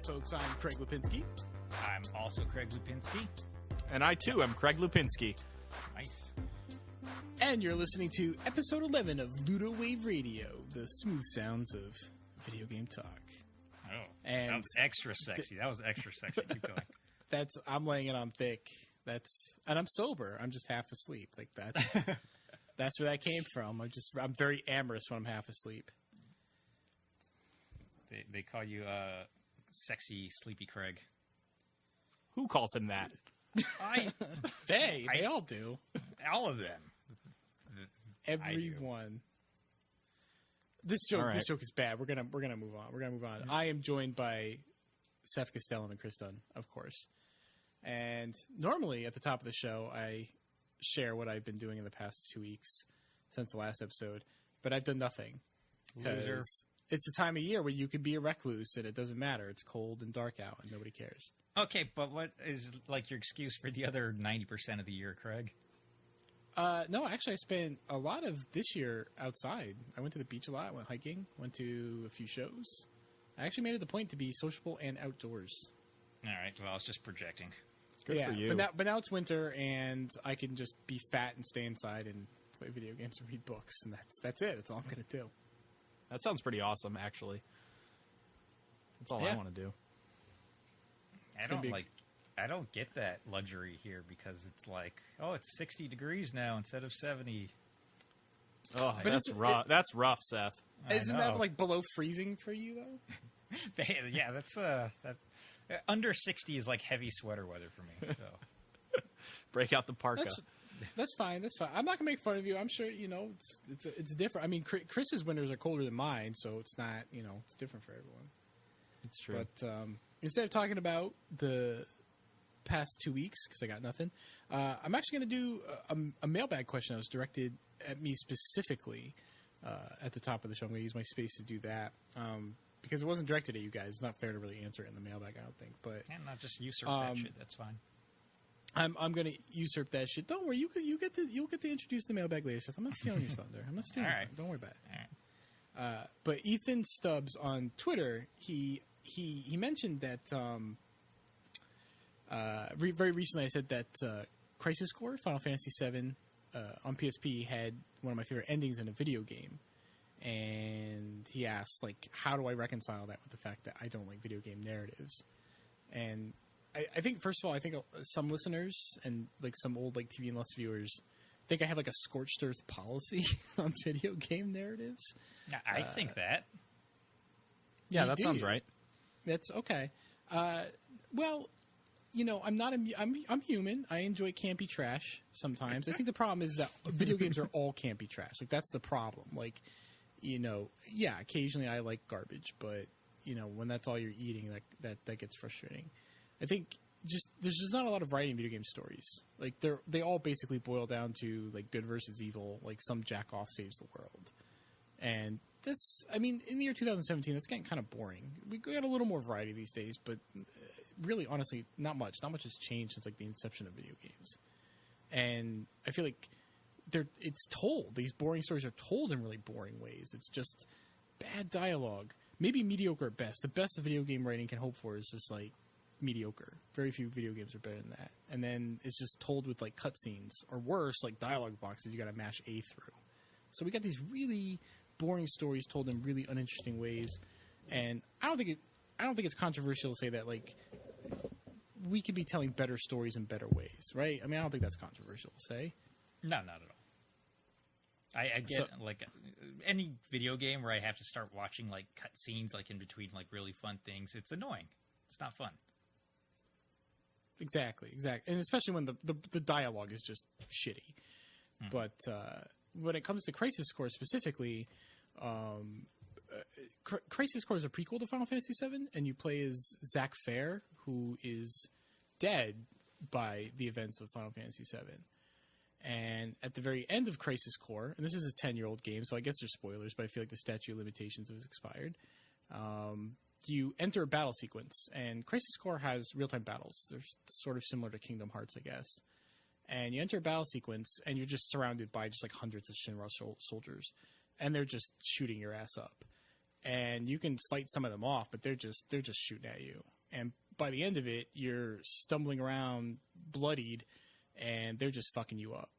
folks. I'm Craig Lipinski. I'm also Craig Lipinski. And I, too, am Craig Lipinski. Nice. And you're listening to episode 11 of Ludowave Radio, the smooth sounds of video game talk. Oh, and that was extra sexy. Keep going. I'm laying it on thick. And I'm sober. I'm just half asleep. Like that's where that came from. I'm very amorous when I'm half asleep. They call you sexy sleepy Craig. Who calls him that? They all do. All of them. Everyone. This joke is bad. We're gonna move on. I am joined by Seth Castellan and Chris Dunn, of course. And normally at the top of the show, I share what I've been doing in the past 2 weeks since the last episode, but I've done nothing because it's the time of year where you could be a recluse and it doesn't matter. It's cold and dark out and nobody cares. Okay, but what is like your excuse for the other 90% of the year, Craig? No, actually, I spent a lot of this year outside. I went to the beach a lot, went hiking, went to a few shows. I actually made it the point to be sociable and outdoors. All right, well, I was just projecting. Good for you. But now it's winter, and I can just be fat and stay inside and play video games and read books, and that's it. That's all I'm going to do. That sounds pretty awesome, actually. That's all I want to do. I don't get that luxury here because it's like, it's 60 degrees now instead of 70. Oh, but that's rough. That's rough, Seth. Isn't that like below freezing for you though? Yeah, that's that. Under 60 is like heavy sweater weather for me. So break out the parka. That's fine. That's fine. I'm not gonna make fun of you. I'm sure it's different. I mean, Chris's winters are colder than mine, so it's not it's different for everyone. It's true. But instead of talking about the past 2 weeks, because I got nothing, I'm actually going to do a mailbag question that was directed at me specifically at the top of the show. I'm going to use my space to do that because it wasn't directed at you guys. It's not fair to really answer it in the mailbag, I don't think. But not just usurp that shit. That's fine. I'm going to usurp that shit. Don't worry. You'll get to introduce the mailbag later, Seth. I'm not stealing your thunder. I'm not stealing your thunder. Don't worry about it. All right. But Ethan Stubbs on Twitter, he mentioned that very recently I said that Crisis Core, Final Fantasy VII on PSP had one of my favorite endings in a video game. And he asked, like, how do I reconcile that with the fact that I don't like video game narratives? And I think, first of all, some listeners and like some old like TV and Lust viewers think I have like a scorched earth policy on video game narratives. I think that. Yeah, that sounds right. That's okay. Well, I'm not. I'm human. I enjoy campy trash sometimes. I think the problem is that video games are all campy trash. Like that's the problem. Like, occasionally I like garbage, but when that's all you're eating, that gets frustrating. I think there's just not a lot of variety in video game stories. Like they all basically boil down to like good versus evil. Like some jack off saves the world, and that's. I mean, in the year 2017, that's getting kind of boring. We got a little more variety these days, but really, honestly, not much. Not much has changed since like the inception of video games, and I feel like it's told. These boring stories are told in really boring ways. It's just bad dialogue, maybe mediocre at best. The best video game writing can hope for is just like mediocre. Very few video games are better than that. And then it's just told with like cutscenes or worse, like dialogue boxes you got to mash A through. So we got these really boring stories told in really uninteresting ways. And I don't think it's controversial to say that like we could be telling better stories in better ways, right? I mean, I don't think that's controversial to say. No, not at all. I get like any video game where I have to start watching like cutscenes like in between like really fun things. It's annoying. It's not fun. Exactly, and especially when the dialogue is just shitty. Mm. But when it comes to Crisis Core specifically, Crisis Core is a prequel to Final Fantasy VII, and you play as Zack Fair, who is dead by the events of Final Fantasy VII. And at the very end of Crisis Core, and this is a 10-year-old game, so I guess there's spoilers, but I feel like the statute of limitations has expired. You enter a battle sequence, and Crisis Core has real-time battles. They're sort of similar to Kingdom Hearts, I guess. And you enter a battle sequence, and you're just surrounded by just like hundreds of Shinra soldiers, and they're just shooting your ass up. And you can fight some of them off, but they're just shooting at you. And by the end of it, you're stumbling around bloodied, and they're just fucking you up.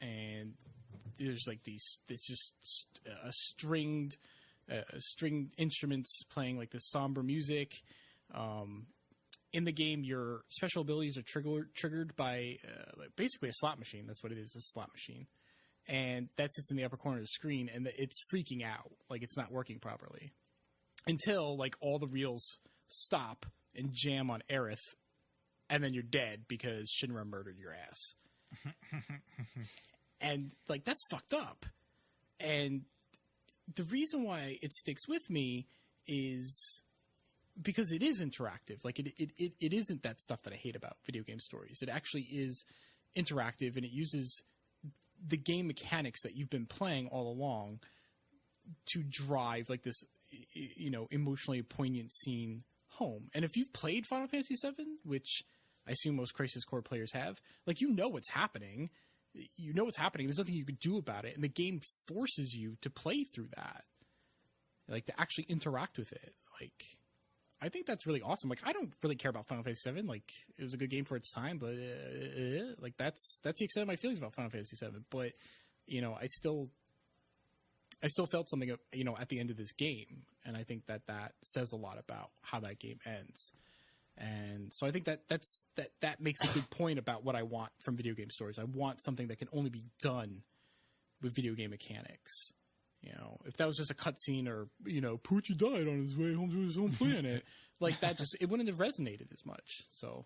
And there's like it's just stringed instruments playing like this somber music. In the game, your special abilities are triggered by basically a slot machine. That's what it is, a slot machine. And that sits in the upper corner of the screen, and it's freaking out. Like, it's not working properly. Until, like, all the reels stop and jam on Aerith, and then you're dead because Shinra murdered your ass. And, like, that's fucked up. And the reason why it sticks with me is because it is interactive. Like, it isn't that stuff that I hate about video game stories. It actually is interactive, and it uses the game mechanics that you've been playing all along to drive, like, this, emotionally poignant scene home. And if you've played Final Fantasy VII, which I assume most Crisis Core players have, like, you know what's happening. You know what's happening. There's nothing you could do about it. And the game forces you to play through that. Like, to actually interact with it. Like, I think that's really awesome. Like, I don't really care about Final Fantasy VII. Like, it was a good game for its time, but like, that's the extent of my feelings about Final Fantasy VII. But, I still felt something, at the end of this game, and I think that says a lot about how that game ends. And so I think that makes a good point about what I want from video game stories. I want something that can only be done with video game mechanics. If that was just a cutscene or, Poochie died on his way home to his own planet, like, that it wouldn't have resonated as much. So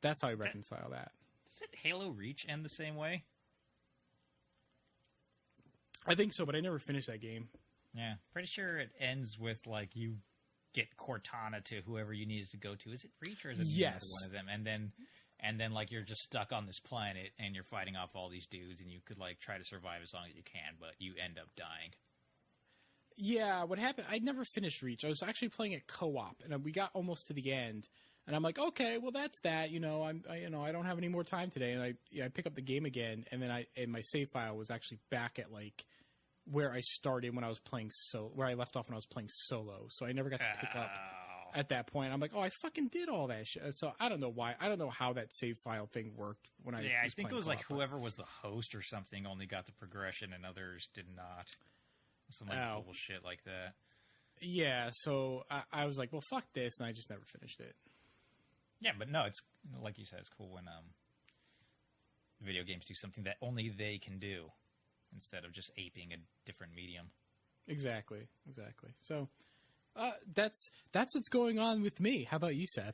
that's how I reconcile that. Does it Halo Reach end the same way? I think so, but I never finished that game. Yeah, pretty sure it ends with, like, you get Cortana to whoever you needed to go to. Is it Reach or is it yes. one of them? And then, like, you're just stuck on this planet and you're fighting off all these dudes and you could, like, try to survive as long as you can, but you end up dying. Yeah, what happened, I never finished Reach. I was actually playing it co-op, and we got almost to the end, and I'm like, okay, well, that's that. I don't have any more time today, and I pick up the game again, and then my save file was actually back at, like, where I started when I was playing where I left off when I was playing solo. So I never got to pick up at that point. I'm like, oh, I fucking did all that shit. So I don't know why. I don't know how that save file thing worked when I I think it was like whoever was the host or something only got the progression and others did not. Some like bullshit like that. Yeah, so I was like, well, fuck this, and I just never finished it. Yeah, but no, it's like you said, it's cool when video games do something that only they can do, instead of just aping a different medium. Exactly. So that's what's going on with me. How about you, Seth?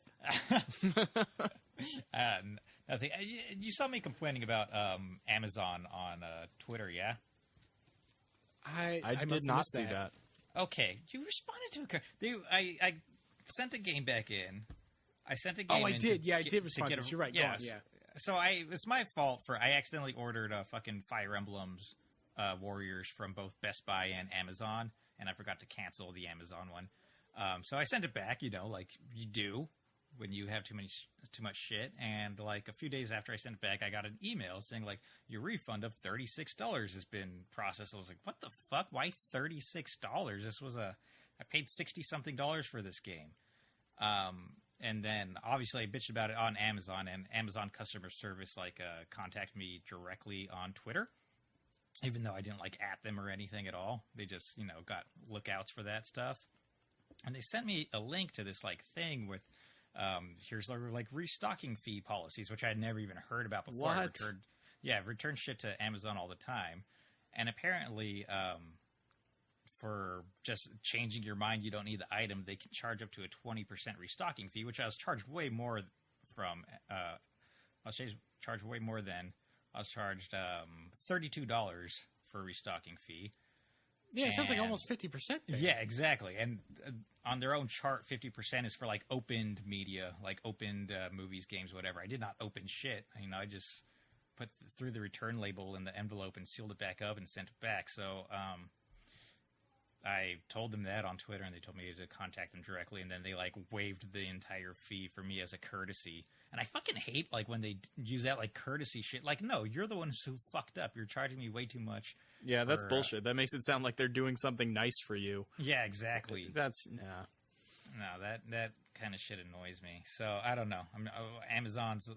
Nothing. You saw me complaining about Amazon on Twitter, yeah? I did not see that. Okay, you responded to a... I sent a game back in. I sent a game. Oh, I did. Yeah, I did respond to this. You're right. Yes. Go on, yeah. So it's my fault I accidentally ordered fucking Fire Emblems Warriors from both Best Buy and Amazon, and I forgot to cancel the Amazon one. So I sent it back, like you do when you have too much shit. And like a few days after I sent it back, I got an email saying like your refund of $36 has been processed. I was like, what the fuck? Why $36? This was I paid $60 something for this game. And then obviously I bitched about it on Amazon, and Amazon customer service contacted me directly on Twitter, even though I didn't at them or anything at all. They just, got lookouts for that stuff. And they sent me a link to this thing with, here's our restocking fee policies, which I had never even heard about before. What? I return shit to Amazon all the time. And apparently, for just changing your mind, you don't need the item, they can charge up to a 20% restocking fee, which I was charged way more from. I was charged way more than. I was charged $32 for a restocking fee. Yeah, it sounds like almost 50%. There. Yeah, exactly. And on their own chart, 50% is for opened media, opened movies, games, whatever. I did not open shit. I just put threw the return label in the envelope and sealed it back up and sent it back. So I told them that on Twitter, and they told me to contact them directly, and then they waived the entire fee for me as a courtesy. And I fucking hate when they use that courtesy shit. No, you're the one who fucked up. You're charging me way too much. Yeah, that's bullshit. That makes it sound like they're doing something nice for you. Yeah, exactly. That's nah. No, that kind of shit annoys me. So I don't know. Amazon's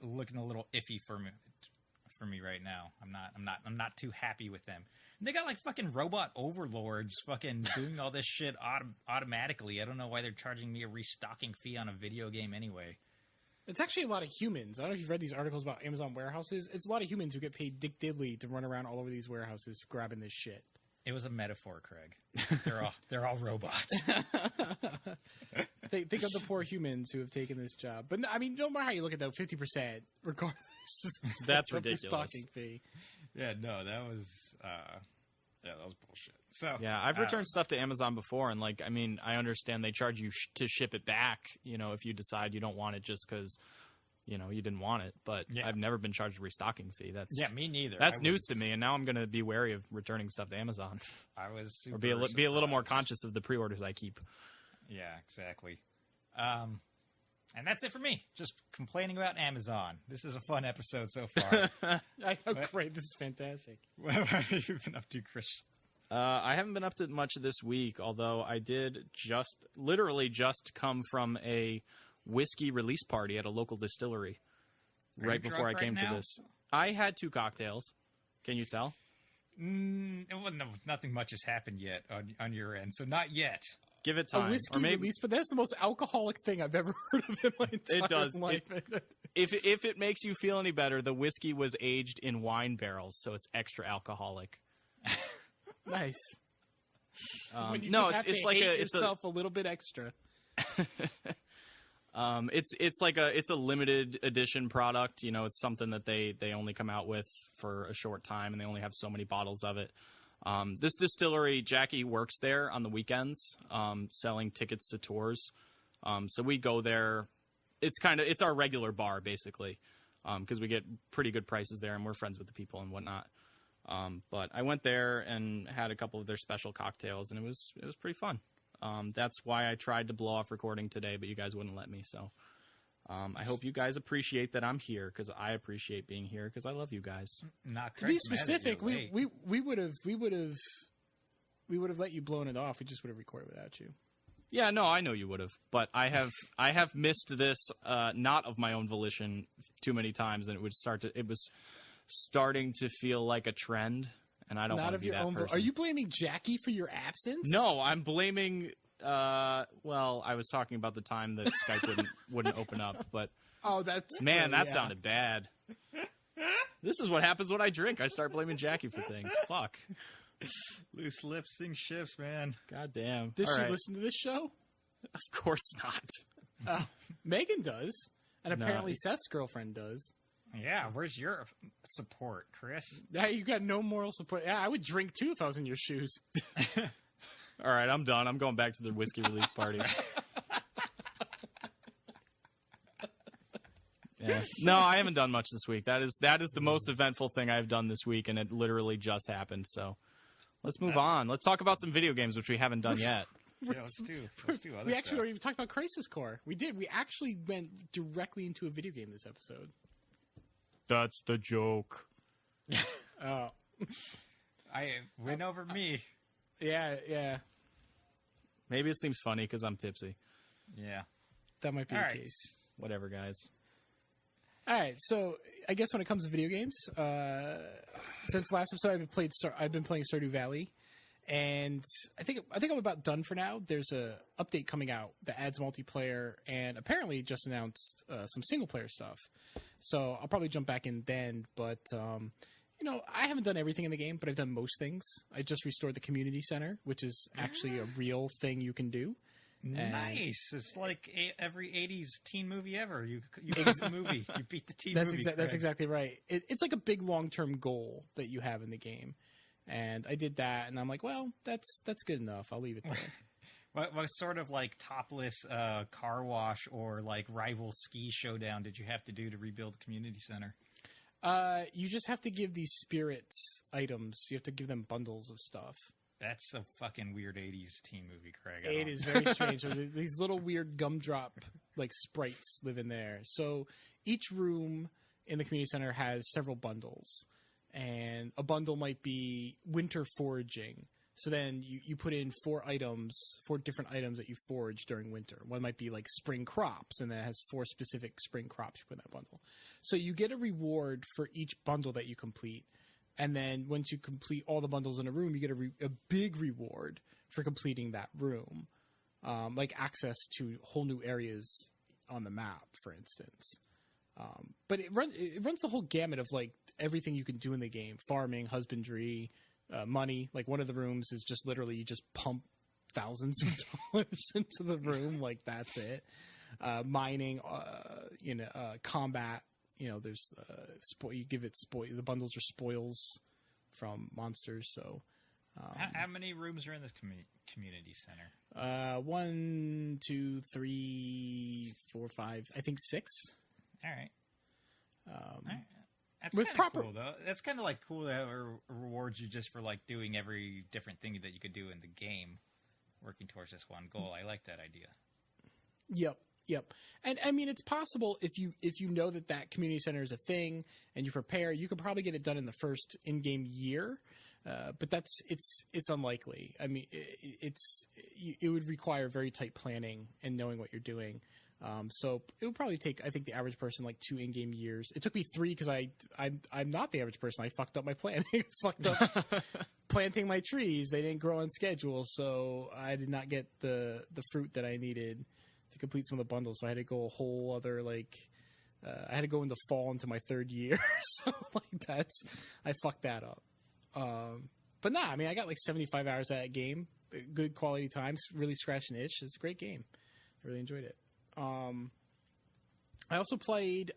looking a little iffy for me right now. I'm not too happy with them. And they got like fucking robot overlords fucking doing all this shit automatically. I don't know why they're charging me a restocking fee on a video game anyway. It's actually a lot of humans. I don't know if you've read these articles about Amazon warehouses. It's a lot of humans who get paid Dick Diddley to run around all over these warehouses grabbing this shit. It was a metaphor, Craig. They're all robots. Think of the poor humans who have taken this job. But I mean, no matter how you look at that, 50%, regardless, that's ridiculous. Stocking fee. Yeah, no, that was bullshit. So yeah, I've returned stuff to Amazon before, and like, I mean, I understand they charge you to ship it back. You know, if you decide you don't want it just because you didn't want it. But I've never been charged a restocking fee. Me neither. That's news to me, and now I'm going to be wary of returning stuff to Amazon. I was super or be a little more conscious of the pre-orders I keep. Yeah, exactly. And that's it for me. Just complaining about Amazon. This is a fun episode so far. Great. This is fantastic. What have you been up to, Chris? I haven't been up to much this week, although I did literally just come from a whiskey release party at a local distillery right before I came to this. I had 2 cocktails. Can you tell? Well, no, nothing much has happened yet on your end, so not yet. Give it time. A whiskey release, but that's the most alcoholic thing I've ever heard of in my entire life. If it makes you feel any better, the whiskey was aged in wine barrels, so it's extra alcoholic. Nice. It's yourself a little bit extra. It's a limited edition product. You know, it's something that they only come out with for a short time, and they only have so many bottles of it. This distillery, Jackie works there on the weekends, selling tickets to tours. So we go there. It's our regular bar basically, because we get pretty good prices there, and we're friends with the people and whatnot. But I went there and had a couple of their special cocktails, and it was pretty fun. That's why I tried to blow off recording today, but you guys wouldn't let me. So I hope you guys appreciate that I'm here, because I appreciate being here, because I love you guys. To be specific, we would have let you blown it off. We just would have recorded without you. Yeah, no, I know you would have, but I have missed this not of my own volition too many times, and it was starting to feel like a trend. And I don't want to be that person. Are you blaming Jackie for your absence? No, I'm blaming. Well, I was talking about the time that Skype wouldn't open up, but that sounded bad. This is what happens when I drink. I start blaming Jackie for things. Fuck. Loose lips sing shifts, man. God damn. Does she listen to this show? Of course not. Megan does, and apparently Seth's girlfriend does. Yeah, where's your support, Chris? You got no moral support. Yeah, I would drink too if I was in your shoes. All right, I'm done. I'm going back to the whiskey release party. Yeah. No, I haven't done much this week. That is the most eventful thing I've done this week, and it literally just happened. So let's move on. Let's talk about some video games, which we haven't done yet. Yeah, let's do other We actually stuff. already talked about Crisis Core. We did. We actually went directly into a video game this episode. That's the joke. Oh. I win over me. Yeah. Maybe it seems funny because I'm tipsy. Yeah. That might be the case. Whatever, guys. All right, so I guess when it comes to video games, since last episode I've been playing Stardew Valley, and I think I'm about done for now. There's a update coming out that adds multiplayer, and apparently just announced some single player stuff. So I'll probably jump back in then, but I haven't done everything in the game, but I've done most things. I just restored the community center, which is actually a real thing you can do. Nice. It's like every 80s teen movie ever. You beat the movie. You beat the teen movie. That's exactly right. It's like a big long-term goal that you have in the game. And I did that, and I'm like, well, that's good enough. I'll leave it there. What sort of like topless car wash or like rival ski showdown did you have to do to rebuild the community center? You just have to give these spirits items. You have to give them bundles of stuff. That's a fucking weird 80s teen movie, Craig. It is very strange. So these little weird gumdrop like sprites live in there. So each room in the community center has several bundles. And a bundle might be winter foraging. So then you put in 4 different items that you forage during winter. One might be like spring crops, and that has 4 specific spring crops you put in that bundle. So you get a reward for each bundle that you complete. And then once you complete all the bundles in a room, you get a big reward for completing that room. Like access to whole new areas on the map, for instance. But it runs the whole gamut of like everything you can do in the game: farming, husbandry, money. Like one of the rooms is just literally you just pump thousands of dollars into the room, like that's it. Mining, combat. There's you give it the bundles are spoils from monsters. So how many rooms are in this community center? 1, 2, 3, 4, 5. I think 6. All right. All right. That's with kind of proper cool, though. That's kind of like cool that it rewards you just for like doing every different thing that you could do in the game, working towards this one goal. I like that idea. Yep. And I mean, it's possible if you know that community center is a thing and you prepare, you could probably get it done in the first in-game year. But it's unlikely. I mean, it would require very tight planning and knowing what you're doing. So it would probably take, I think, the average person like 2 in-game years. It took me 3 because I'm not the average person. I fucked up my planning. Fucked up planting my trees. They didn't grow on schedule, so I did not get the fruit that I needed to complete some of the bundles. So I had to go a whole other I had to go into fall into my 3rd year. So I fucked that up. But I mean, I got like 75 hours of that game. Good quality times. Really scratched an itch. It's a great game. I really enjoyed it. I also played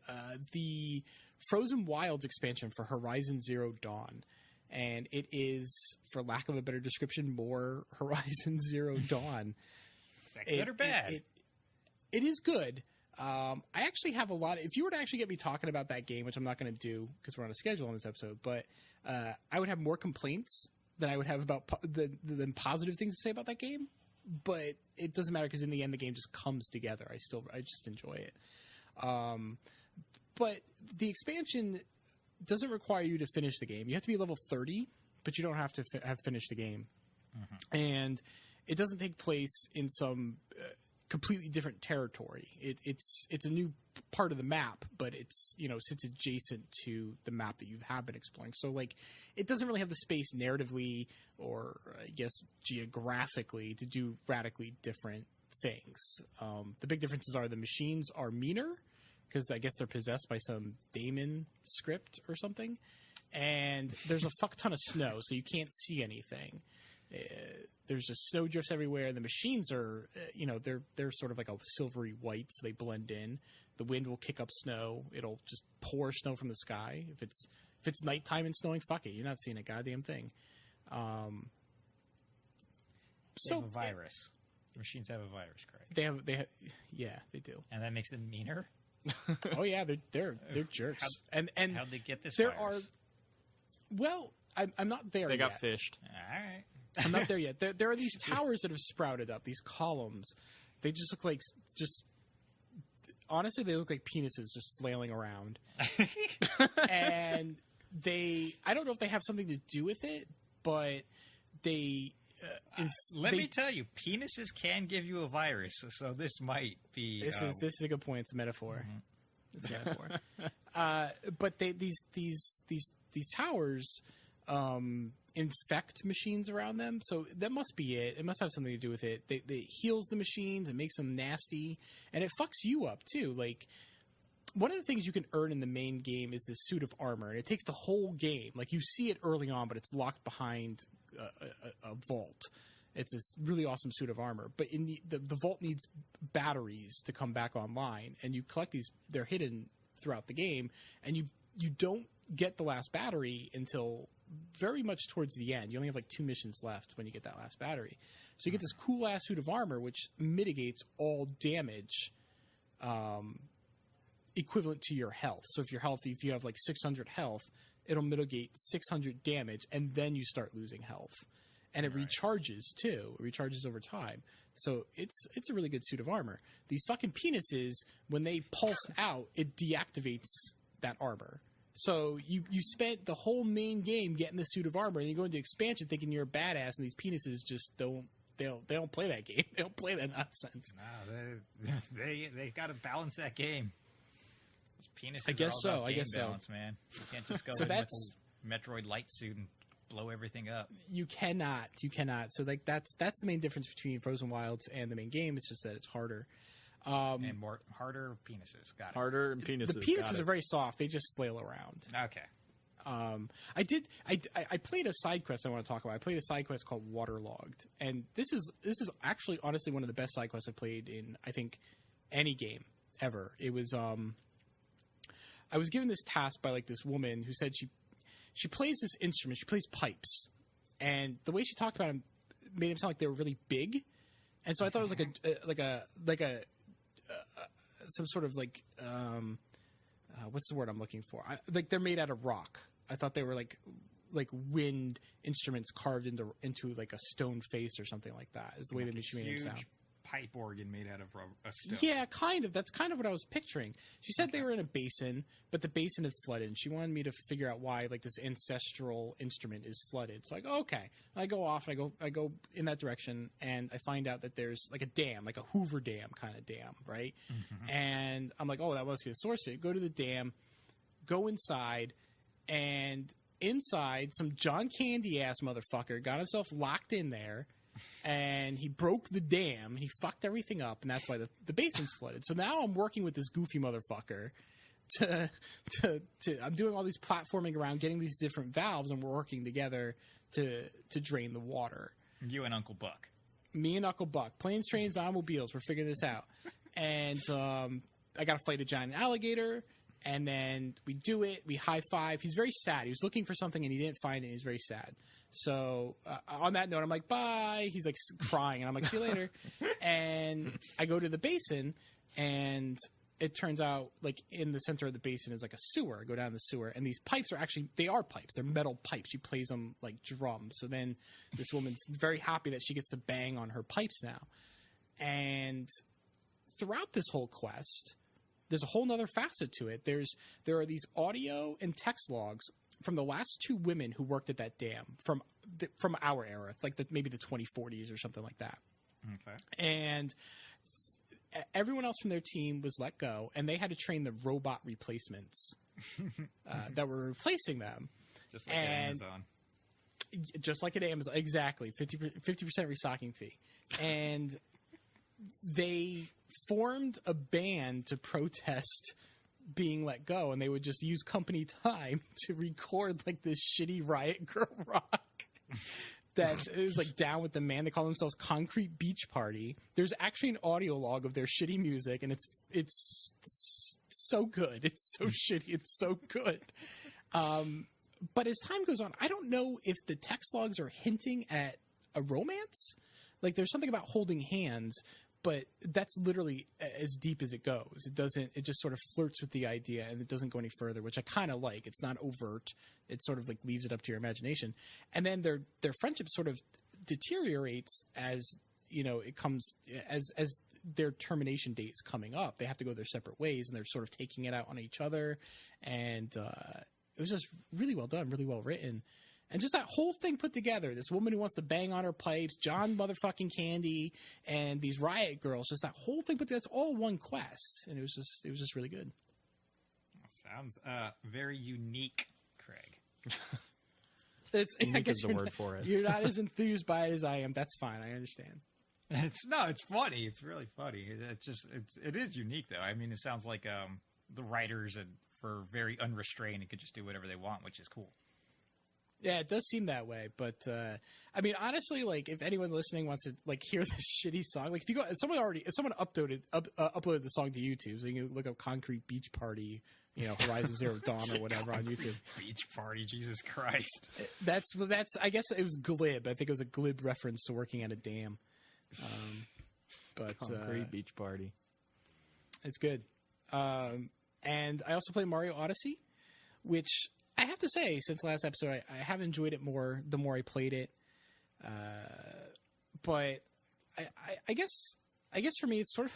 the Frozen Wilds expansion for Horizon Zero Dawn. And it is, for lack of a better description, more Horizon Zero Dawn. Is that good or bad? It is good. I actually have if you were to actually get me talking about that game, which I'm not going to do because we're on a schedule on this episode, but I would have more complaints than I would have about than positive things to say about that game. But it doesn't matter because in the end, the game just comes together. I just enjoy it. But the expansion doesn't require you to finish the game. You have to be level 30, but you don't have to have finished the game. Mm-hmm. And it doesn't take place in some completely different territory. It's a new part of the map, but it's sits adjacent to the map that you have been exploring. So like, it doesn't really have the space narratively or I guess geographically to do radically different things. The big differences are the machines are meaner because I guess they're possessed by some daemon script or something, and there's a fuck ton of snow, so you can't see anything. There's just snow drifts everywhere. The machines are, they're sort of like a silvery white, so they blend in. The wind will kick up snow. It'll just pour snow from the sky. If it's nighttime and snowing, fuck it. You're not seeing a goddamn thing. They have a virus. The machines have a virus, correct? They have, yeah, they do. And that makes them meaner? Oh yeah, they're jerks. And how'd they get this there virus? I'm not there They yet. got fished. All right. I'm not there yet. There are these towers that have sprouted up, these columns. They just look like honestly, they look like penises just flailing around. And I don't know if they have something to do with it, but they... Let me tell you, penises can give you a virus, so this might be... This is a good point. It's a metaphor. Mm-hmm. It's a metaphor. But these towers infect machines around them, so that must be it. It must have something to do with it. They heals the machines, it makes them nasty, and it fucks you up too. Like, one of the things you can earn in the main game is this suit of armor, and it takes the whole game. Like, you see it early on, but it's locked behind a vault. It's this really awesome suit of armor, but in the vault needs batteries to come back online, and you collect these. They're hidden throughout the game, and you don't get the last battery until very much towards the end. You only have like 2 missions left when you get that last battery. So you get this cool ass suit of armor, which mitigates all damage equivalent to your health. So if you have like 600 health, it'll mitigate 600 damage, and then you start losing health. And it recharges too. It recharges over time. So it's a really good suit of armor. These fucking penises, when they pulse out, it deactivates that armor. So you spent the whole main game getting the suit of armor, and you go into expansion thinking you're a badass, and these penises just don't play that game. They don't play that nonsense. No, they got to balance that game. Those penises I guess are all about I game guess balance, man. You can't just go So in with that's- a Metroid light suit and blow everything up. You cannot. So like that's the main difference between Frozen Wilds and the main game. It's just that it's harder. And harder penises. Got it. Harder penises. The penises are very soft. They just flail around. Okay. I played a side quest I want to talk about. I played a side quest called Waterlogged, and this is actually honestly one of the best side quests I've played in, I think, any game ever. It was I was given this task by like this woman who said she plays this instrument. She plays pipes, and the way she talked about them made them sound like they were really big, and so I thought it was like a some sort of like what's the word I'm looking for? Like they're made out of rock. I thought they were like wind instruments carved into like a stone face or something like that. Is the way that she made it sound. Pipe organ made out of a stone. Yeah, kind of. That's kind of what I was picturing. She said they were in a basin, but the basin had flooded. And she wanted me to figure out why like this ancestral instrument is flooded. So I go, okay. And I go off and I go in that direction, and I find out that there's like a dam, like a Hoover Dam kind of dam, right? Mm-hmm. And I'm like, oh, that must be the source of it. Go to the dam, go inside, and inside some John Candy ass motherfucker got himself locked in there. And he broke the dam. He fucked everything up, and that's why the basin's flooded. So now I'm working with this goofy motherfucker. I'm doing all these platforming around, getting these different valves, and we're working together to drain the water. You and Uncle Buck. Me and Uncle Buck, planes, trains, automobiles. We're figuring this out. And I got to fight a giant alligator. And then we do it. We high five. He's very sad. He was looking for something and he didn't find it. And he's very sad. So on that note, I'm like, bye. He's like crying. And I'm like, see you later. And I go to the basin, and it turns out like in the center of the basin is like a sewer. I go down the sewer, and these pipes they are pipes. They're metal pipes. She plays them like drums. So then this woman's very happy that she gets to bang on her pipes now. And throughout this whole quest, there's a whole nother facet to it. There are these audio and text logs from the last two women who worked at that dam from our era, like maybe the 2040s or something like that. Okay. And everyone else from their team was let go, and they had to train the robot replacements that were replacing them. Just like at Amazon. Just like at Amazon, exactly. 50% restocking fee. And they formed a band to protest being let go, and they would just use company time to record like this shitty Riot Girl rock that is like down with the man. They call themselves Concrete Beach Party. There's actually an audio log of their shitty music, and it's so good. It's so shitty. It's so good. But as time goes on, I don't know if the text logs are hinting at a romance. Like there's something about holding hands, but that's literally as deep as it goes. It just sort of flirts with the idea, and it doesn't go any further, which I kind of like. It's not overt. It sort of like leaves it up to your imagination. And then their friendship sort of deteriorates as, you know, it comes as their termination date is coming up. They have to go their separate ways, and they're sort of taking it out on each other. And it was just really well done, really well written. And just that whole thing put together, this woman who wants to bang on her pipes, John motherfucking Candy, and these Riot Girls, just that whole thing put together, it's all one quest. And it was just really good. Sounds very unique, Craig. Unique is the word for it. You're not as enthused by it as I am. That's fine. I understand. It's funny. It's really funny. It is unique though. I mean, it sounds like the writers are very unrestrained and could just do whatever they want, which is cool. Yeah, it does seem that way, but I mean, honestly, like if anyone listening wants to like hear this shitty song, like if someone uploaded the song to YouTube, so you can look up Concrete Beach Party, you know, Horizon Zero Dawn or whatever on YouTube. Beach Party, Jesus Christ! That's I guess it was glib. I think it was a glib reference to working at a dam. But Concrete Beach Party, it's good. And I also played Mario Odyssey, which I have to say, since last episode, I have enjoyed it more the more I played it. But I guess for me, it's sort of,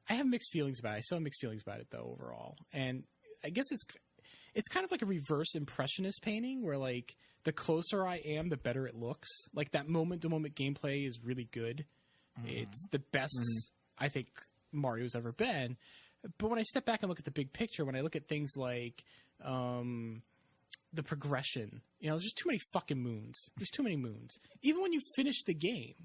I have mixed feelings about it. I still have mixed feelings about it though overall. And I guess it's kind of like a reverse impressionist painting where like the closer I am, the better it looks. Like that moment-to-moment gameplay is really good. It's the best I think Mario's ever been. But when I step back and look at the big picture, when I look at things like the progression, there's just too many fucking moons. There's too many moons. Even when you finish the game,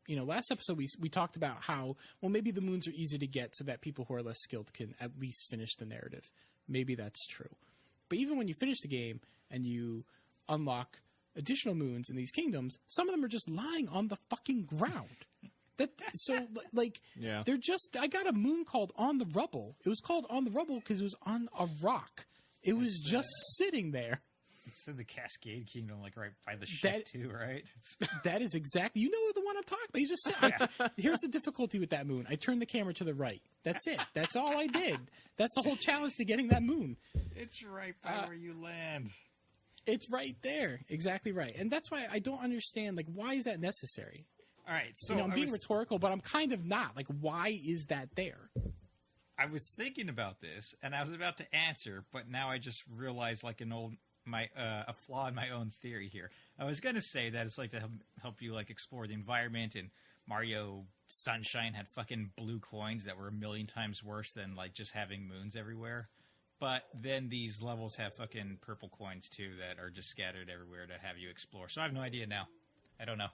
last episode we talked about how, well, maybe the moons are easy to get so that people who are less skilled can at least finish the narrative. Maybe that's true. But even when you finish the game and you unlock additional moons in these kingdoms, some of them are just lying on the fucking ground. They're just. I got a moon called On the Rubble. It was called On the Rubble because it was on a rock. It was just sitting there. It's in the Cascade Kingdom, like right by the ship too, right? That is exactly. You know the one I'm talking about. He's just sitting. Here's the difficulty with that moon. I turned the camera to the right. That's it. That's all I did. That's the whole challenge to getting that moon. It's right by where you land. It's right there. Exactly right. And that's why I don't understand. Like, why is that necessary? All right, so I'm being rhetorical, but I'm kind of not. Like, why is that there? I was thinking about this, and I was about to answer, but now I just realized, like a flaw in my own theory here. I was going to say that it's like to help you like explore the environment, and Mario Sunshine had fucking blue coins that were 1,000,000 times worse than like just having moons everywhere. But then these levels have fucking purple coins too that are just scattered everywhere to have you explore. So I have no idea now. I don't know.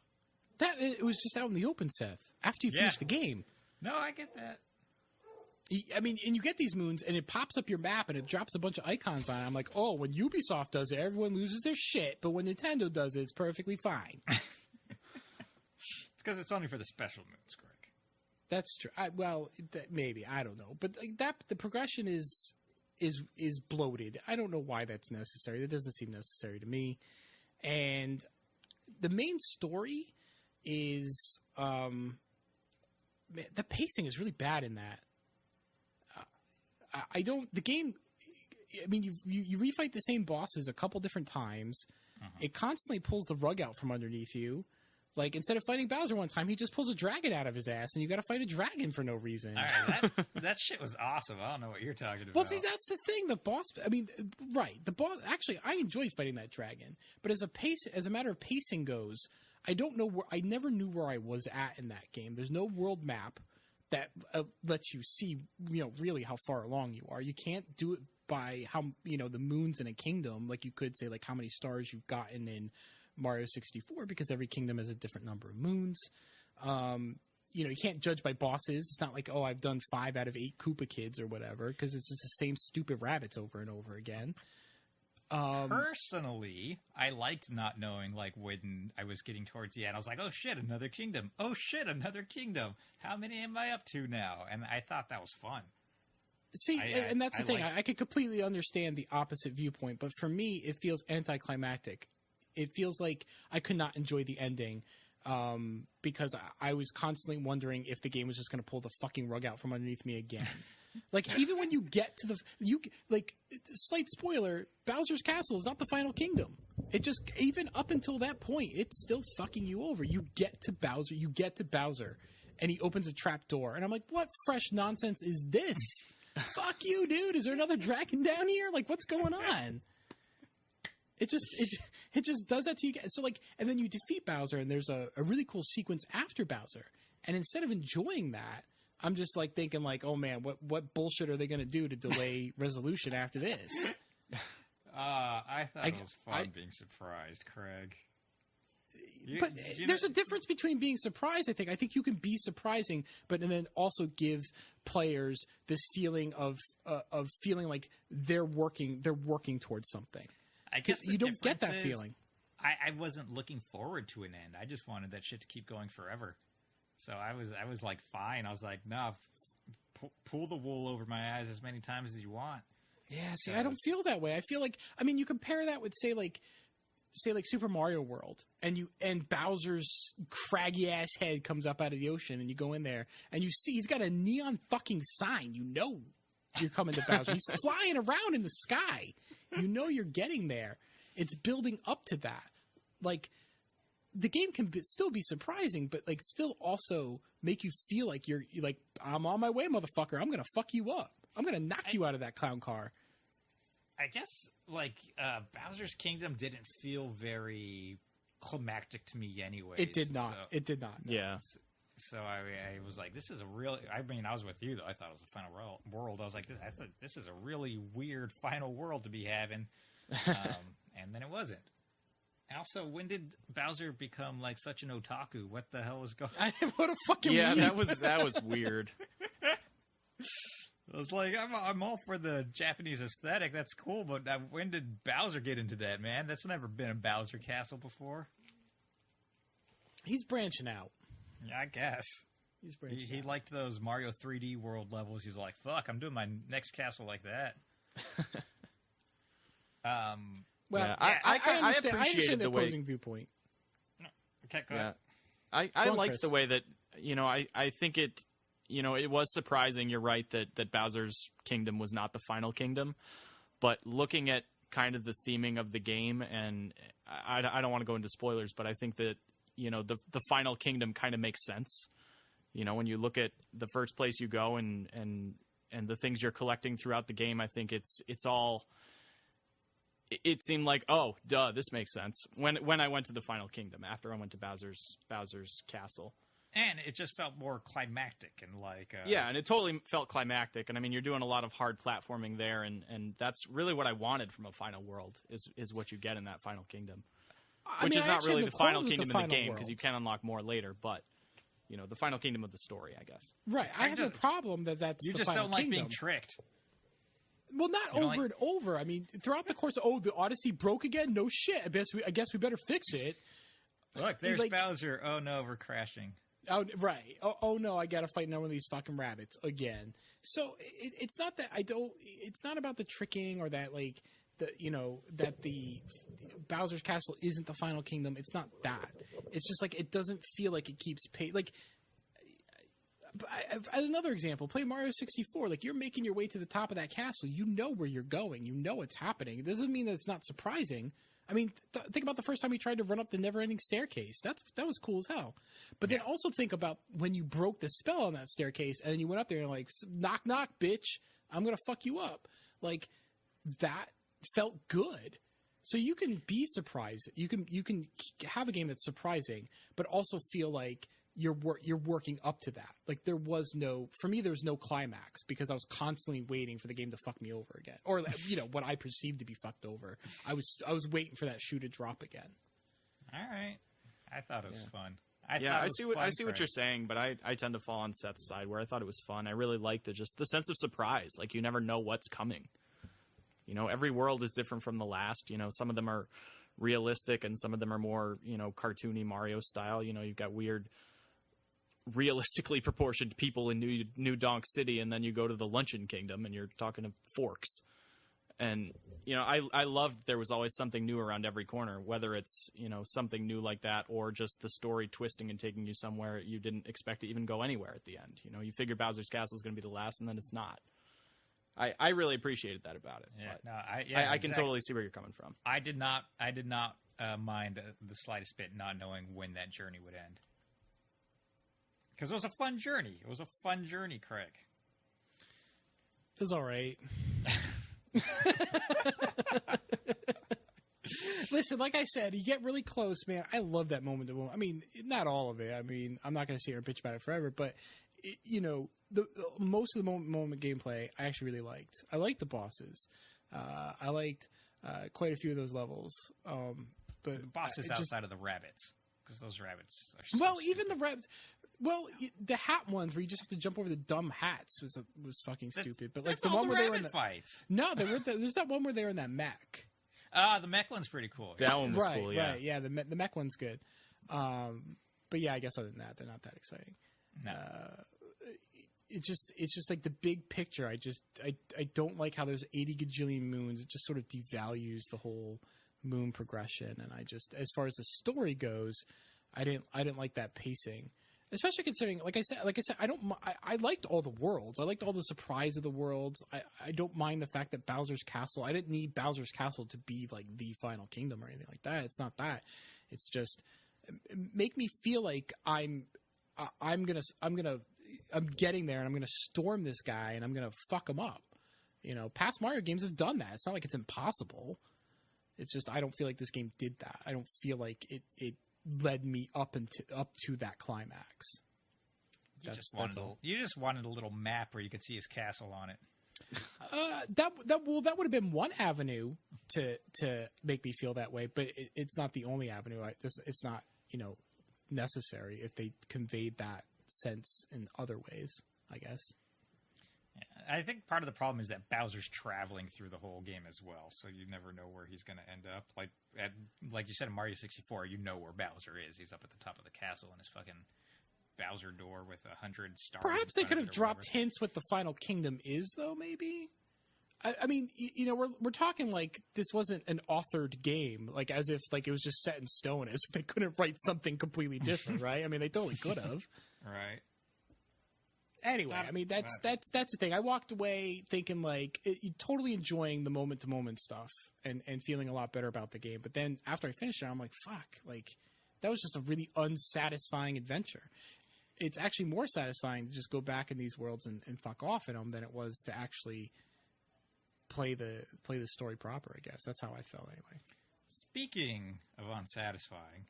It was just out in the open, Seth. After you finish the game. No, I get that. I mean, and you get these moons, and it pops up your map, and it drops a bunch of icons on it. I'm like, oh, when Ubisoft does it, everyone loses their shit, but when Nintendo does it, it's perfectly fine. It's because it's only for the special moons, Greg. That's true. Maybe. I don't know. But like the progression is bloated. I don't know why that's necessary. That doesn't seem necessary to me. And the main story is the pacing is really bad in that. The game, I mean, you refight the same bosses a couple different times. It constantly pulls the rug out from underneath you. Like, instead of fighting Bowser one time, he just pulls a dragon out of his ass, and you got to fight a dragon for no reason. All right, that shit was awesome. I don't know what you're talking about. Well, that's the thing. The boss. I mean, right? The boss. Actually, I enjoyed fighting that dragon, but as a matter of pacing goes, I don't know where. I never knew where I was at in that game. There's no world map that lets you see, really how far along you are. You can't do it by how the moons in a kingdom, like you could say, like how many stars you've gotten in Mario 64, because every kingdom has a different number of moons. You can't judge by bosses. It's not like, oh, I've done 5 out of 8 Koopa Kids or whatever, because it's just the same stupid rabbits over and over again. Personally, I liked not knowing, like, when I was getting towards the end. I was like, oh shit, another kingdom. Oh shit, another kingdom. How many am I up to now? And I thought that was fun. See, and that's the thing. I could completely understand the opposite viewpoint, but for me, it feels anticlimactic. It feels like I could not enjoy the ending because I was constantly wondering if the game was just going to pull the fucking rug out from underneath me again. Like, even when you get to slight spoiler, Bowser's Castle is not the final kingdom. It just, even up until that point, it's still fucking you over. You get to Bowser, and he opens a trap door, and I'm like, what fresh nonsense is this? Fuck you, dude. Is there another dragon down here? Like, what's going on? It just does that to you. So like, and then you defeat Bowser, and there's a really cool sequence after Bowser. And instead of enjoying that, I'm just like thinking like, oh man, what bullshit are they going to do to delay resolution after this? I thought it was fun being surprised, Craig. But there's a difference between being surprised. I think you can be surprising, but and then also give players this feeling of feeling like they're working towards something. I guess you don't get that feeling. I wasn't looking forward to an end. I just wanted that shit to keep going forever. So I was like, fine. I was like, no, pull the wool over my eyes as many times as you want. Yeah, see, I don't feel that way. I feel like, I mean, you compare that with say like Super Mario World, and Bowser's craggy ass head comes up out of the ocean, and you go in there and you see he's got a neon fucking sign. You know you're coming to Bowser. He's flying around in the sky. You know you're getting there. It's building up to that. Like, the game can still be surprising, but like still also make you feel like you're like, I'm on my way, motherfucker. I'm gonna fuck you up. I'm gonna knock you out of that clown car. I guess like Bowser's Kingdom didn't feel very climactic to me anyway. It did not. It did not. No. Yeah. So I was like, this is a really. I mean, I was with you though. I thought it was a final world. I was like, I thought this is a really weird final world to be having, and then it wasn't. Also, when did Bowser become like such an otaku? What the hell was going on? What a fucking that was weird. I was like, I'm all for the Japanese aesthetic. That's cool, but when did Bowser get into that, man? That's never been a Bowser castle before. He's branching out. Yeah, I guess. He's branching He out. liked those Mario 3D world levels. He's like, fuck, I'm doing my next castle like that. Well, Yeah, I understand appreciated the the way- opposing viewpoint. Okay, go ahead. I Go on, liked Chris. the way that, I think it, it was surprising. You're right that Bowser's Kingdom was not the final kingdom, but looking at kind of the theming of the game, and I don't want to go into spoilers, but I think that, the final kingdom kind of makes sense. When you look at the first place you go and the things you're collecting throughout the game, I think it's all. It seemed like, oh, duh, this makes sense. When I went to the final kingdom after I went to Bowser's castle. And it just felt more climactic and like... Yeah, and it totally felt climactic. And I mean, you're doing a lot of hard platforming there, and that's really what I wanted from a final world, is what you get in that final kingdom. Which is not really the final kingdom in the game, because you can unlock more later, but, the final kingdom of the story, I guess. Right. I have no problem that's You the just final don't like kingdom. being tricked. Well, not You don't over like- and over. I mean, throughout the course of, the Odyssey broke again? No shit. I guess we better fix it. Look, there's Like- Bowser. Oh, no, we're crashing. Oh, right. Oh no, I gotta fight one of these fucking rabbits again. So it's not that I don't. It's not about the tricking or that like that the Bowser's Castle isn't the final kingdom. It's not that. It's just like it doesn't feel like it keeps pace. Like as another example, play Mario 64. Like you're making your way to the top of that castle. You know where you're going. You know what's happening. It doesn't mean that it's not surprising. I mean, think about the first time you tried to run up the never-ending staircase. That was cool as hell. But then also think about when you broke the spell on that staircase and then you went up there and like, knock, knock, bitch, I'm going to fuck you up. Like, that felt good. So you can be surprised. You can have a game that's surprising, but also feel like you're working up to that. Like there was no climax because I was constantly waiting for the game to fuck me over again, or what I perceived to be fucked over. I was waiting for that shoe to drop again. All right. I thought it was fun. I see what you're saying, but I tend to fall on Seth's side where I thought it was fun. I really liked the sense of surprise. Like you never know what's coming. Every world is different from the last. Some of them are realistic and some of them are more, cartoony Mario style. You've got weird, realistically proportioned people in New Donk City, and then you go to the Luncheon Kingdom and you're talking to forks. And, I loved there was always something new around every corner, whether it's, something new like that or just the story twisting and taking you somewhere you didn't expect to even go anywhere at the end. You figure Bowser's Castle is going to be the last, and then it's not. I really appreciated that about it. Yeah, I can totally see where you're coming from. I did not mind the slightest bit not knowing when that journey would end. Because it was a fun journey. Craig. It was all right. Listen, like I said, you get really close, man. I love that moment to moment. I mean, not all of it. I mean, I'm not going to sit here and bitch about it forever, but the most of the moment gameplay I actually really liked. I liked the bosses. I liked quite a few of those levels. But The bosses outside of the rabbits. Because those rabbits are well, even the rabbits. Well, the hat ones where you just have to jump over the dumb hats was fucking stupid. But like that's the all one the where they were in rabbit the fights. no, there's that one where they were in that mech. The mech one's pretty cool. That one was cool, yeah. Right, yeah. The mech one's good. But yeah, I guess other than that, they're not that exciting. No. It's just like the big picture. I don't like how there's 80 gajillion moons. It just sort of devalues the whole moon progression. And as far as the story goes, I didn't like that pacing. Especially considering, like I said, I liked all the worlds. I liked all the surprise of the worlds. I don't mind the fact that Bowser's Castle. I didn't need Bowser's Castle to be like the final kingdom or anything like that. It's not that. It's just make me feel like I'm getting there and I'm gonna storm this guy and I'm gonna fuck him up. Past Mario games have done that. It's not like it's impossible. It's just I don't feel like this game did that. I don't feel like it led me up to that climax. You just wanted a little map where you could see his castle on it. That would have been one avenue to make me feel that way, but it's not the only avenue. It's not necessary if they conveyed that sense in other ways, I guess. Yeah, I think part of the problem is that Bowser's traveling through the whole game as well, so you never know where he's going to end up. Like you said in Mario 64, you know where Bowser is. He's up at the top of the castle in his fucking Bowser door with 100 stars. Perhaps they could have dropped hints what the final kingdom is, though. Maybe. I mean, we're talking like this wasn't an authored game, like as if like it was just set in stone, as if they couldn't write something completely different, right? I mean, they totally could have. Right. Anyway, I mean that's the thing. I walked away thinking like totally enjoying the moment to moment stuff and feeling a lot better about the game. But then after I finished it, I'm like, fuck, like that was just a really unsatisfying adventure. It's actually more satisfying to just go back in these worlds and fuck off in them than it was to actually play the story proper. I guess that's how I felt anyway. Speaking of unsatisfying,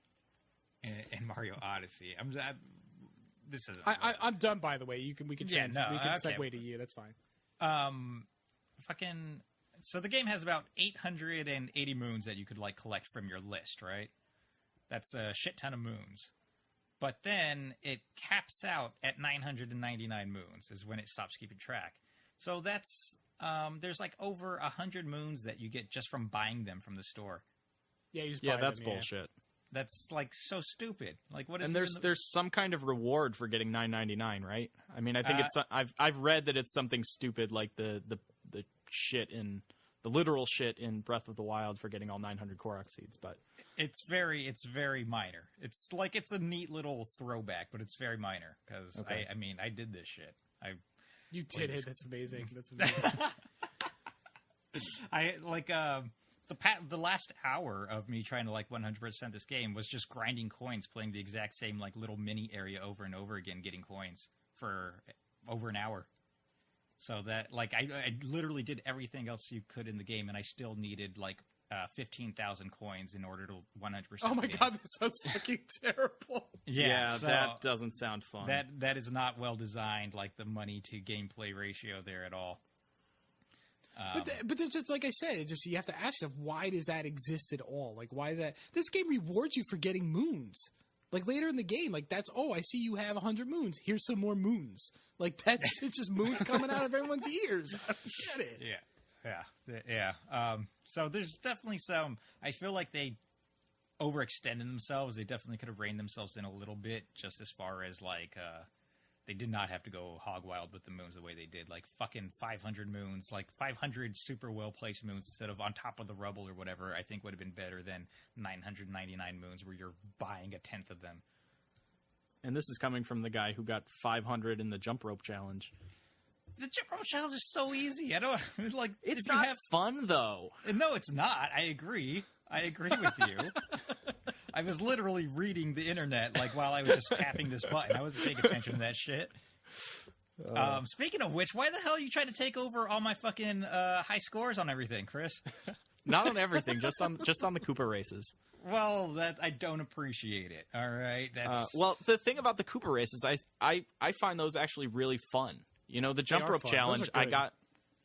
in Mario Odyssey, this isn't. I'm done. By the way, we can segue to you. That's fine. So the game has about 880 moons that you could like collect from your list, right? That's a shit ton of moons. But then it caps out at 999 moons is when it stops keeping track. So that's there's like over 100 moons that you get just from buying them from the store. Yeah, you just buy that's them, bullshit. That's like so stupid. Like what is? And there's some kind of reward for getting 999, right? I mean, I think I've read that it's something stupid like the shit in the literal shit in Breath of the Wild for getting all 900 Korok seeds, but it's very minor. It's like it's a neat little throwback, but it's very minor because okay. I did this shit. You did it. That's amazing. That's amazing. I like the last hour of me trying to like 100% this game was just grinding coins, playing the exact same like little mini area over and over again, getting coins for over an hour. So that like I literally did everything else you could in the game, and I still needed like 15,000 coins in order to 100%. Oh my god, that sounds fucking terrible. Yeah, so that doesn't sound fun. That is not well designed, like the money to gameplay ratio there at all. But there's just like I said, it just you have to ask yourself, why does that exist at all? Like, why is that? This game rewards you for getting moons. Like later in the game, like that's I see you have 100 moons. Here's some more moons. Like it's just moons coming out of everyone's ears. I don't get it. Yeah. So there's definitely some. I feel like they overextended themselves. They definitely could have reined themselves in a little bit, just as far as like they did not have to go hog wild with the moons the way they did. Like fucking 500 moons, like 500 super well placed moons instead of on top of the rubble or whatever. I think would have been better than 999 moons where you're buying a tenth of them. And this is coming from the guy who got 500 in the jump rope challenge. The jump rope challenge is so easy. I don't like. It's not fun though. No, it's not. I agree with you. I was literally reading the internet like while I was just tapping this button. I wasn't paying attention to that shit. Speaking of which, why the hell are you trying to take over all my fucking high scores on everything, Chris? Not on everything, just on the Koopa races. Well, I don't appreciate it. All right, that's well, the thing about the Koopa races, I find those actually really fun. You know, the jump rope challenge, I got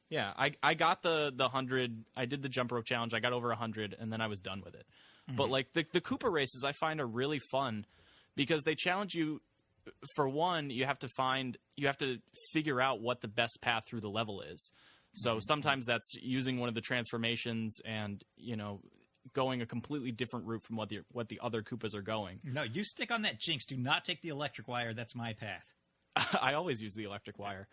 the 100. I did the jump rope challenge. I got over 100, and then I was done with it. Mm-hmm. But like the Koopa races, I find are really fun because they challenge you. For one, you have to figure out what the best path through the level is. So sometimes that's using one of the transformations and going a completely different route from what the other Koopas are going. No, you stick on that Jinx. Do not take the electric wire. That's my path. I always use the electric wire.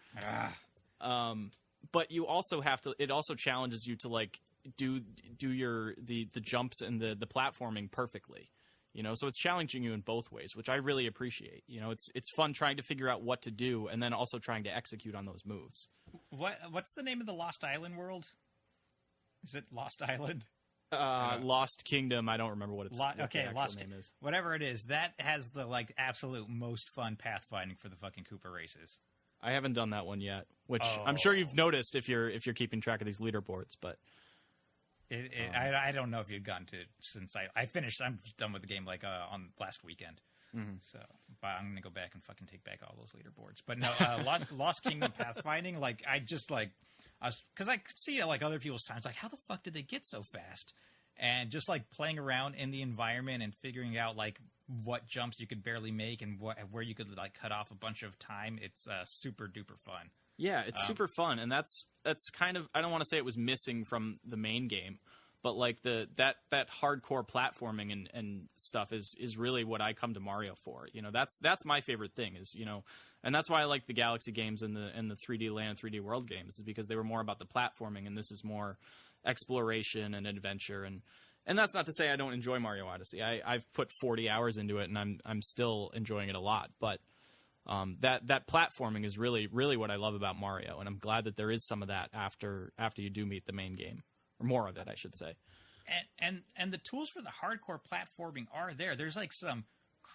But you also have to. It also challenges you to like do the jumps and the platforming perfectly. So it's challenging you in both ways, which I really appreciate. It's fun trying to figure out what to do and then also trying to execute on those moves. What's the name of the Lost Island world? Is it Lost Island? Lost Kingdom. I don't remember what Lost name is. Whatever it is, that has the like absolute most fun pathfinding for the fucking Koopa races. I haven't done that one yet, which I'm sure you've noticed if you're keeping track of these leaderboards. But I don't know if you'd gotten to it since I finished. I'm done with the game like on last weekend. Mm-hmm. So, but I'm gonna go back and fucking take back all those leaderboards. But no, Lost Kingdom pathfinding, like I because I could see like other people's times, like how the fuck did they get so fast? And just like playing around in the environment and figuring out like what jumps you could barely make and where you could like cut off a bunch of time. It's super duper fun. Yeah, it's super fun, and that's kind of, I don't want to say it was missing from the main game, but like that hardcore platforming and stuff is really what I come to Mario for. You know, that's my favorite thing is, you know, and that's why I like the Galaxy games and the 3D Land, 3D World games, is because they were more about the platforming, and this is more exploration and adventure. And that's not to say I don't enjoy Mario Odyssey. I've put 40 hours into it, and I'm still enjoying it a lot. But that platforming is really, really what I love about Mario, and I'm glad that there is some of that after you do meet the main game, or more of it, I should say. And the tools for the hardcore platforming are there. There's like some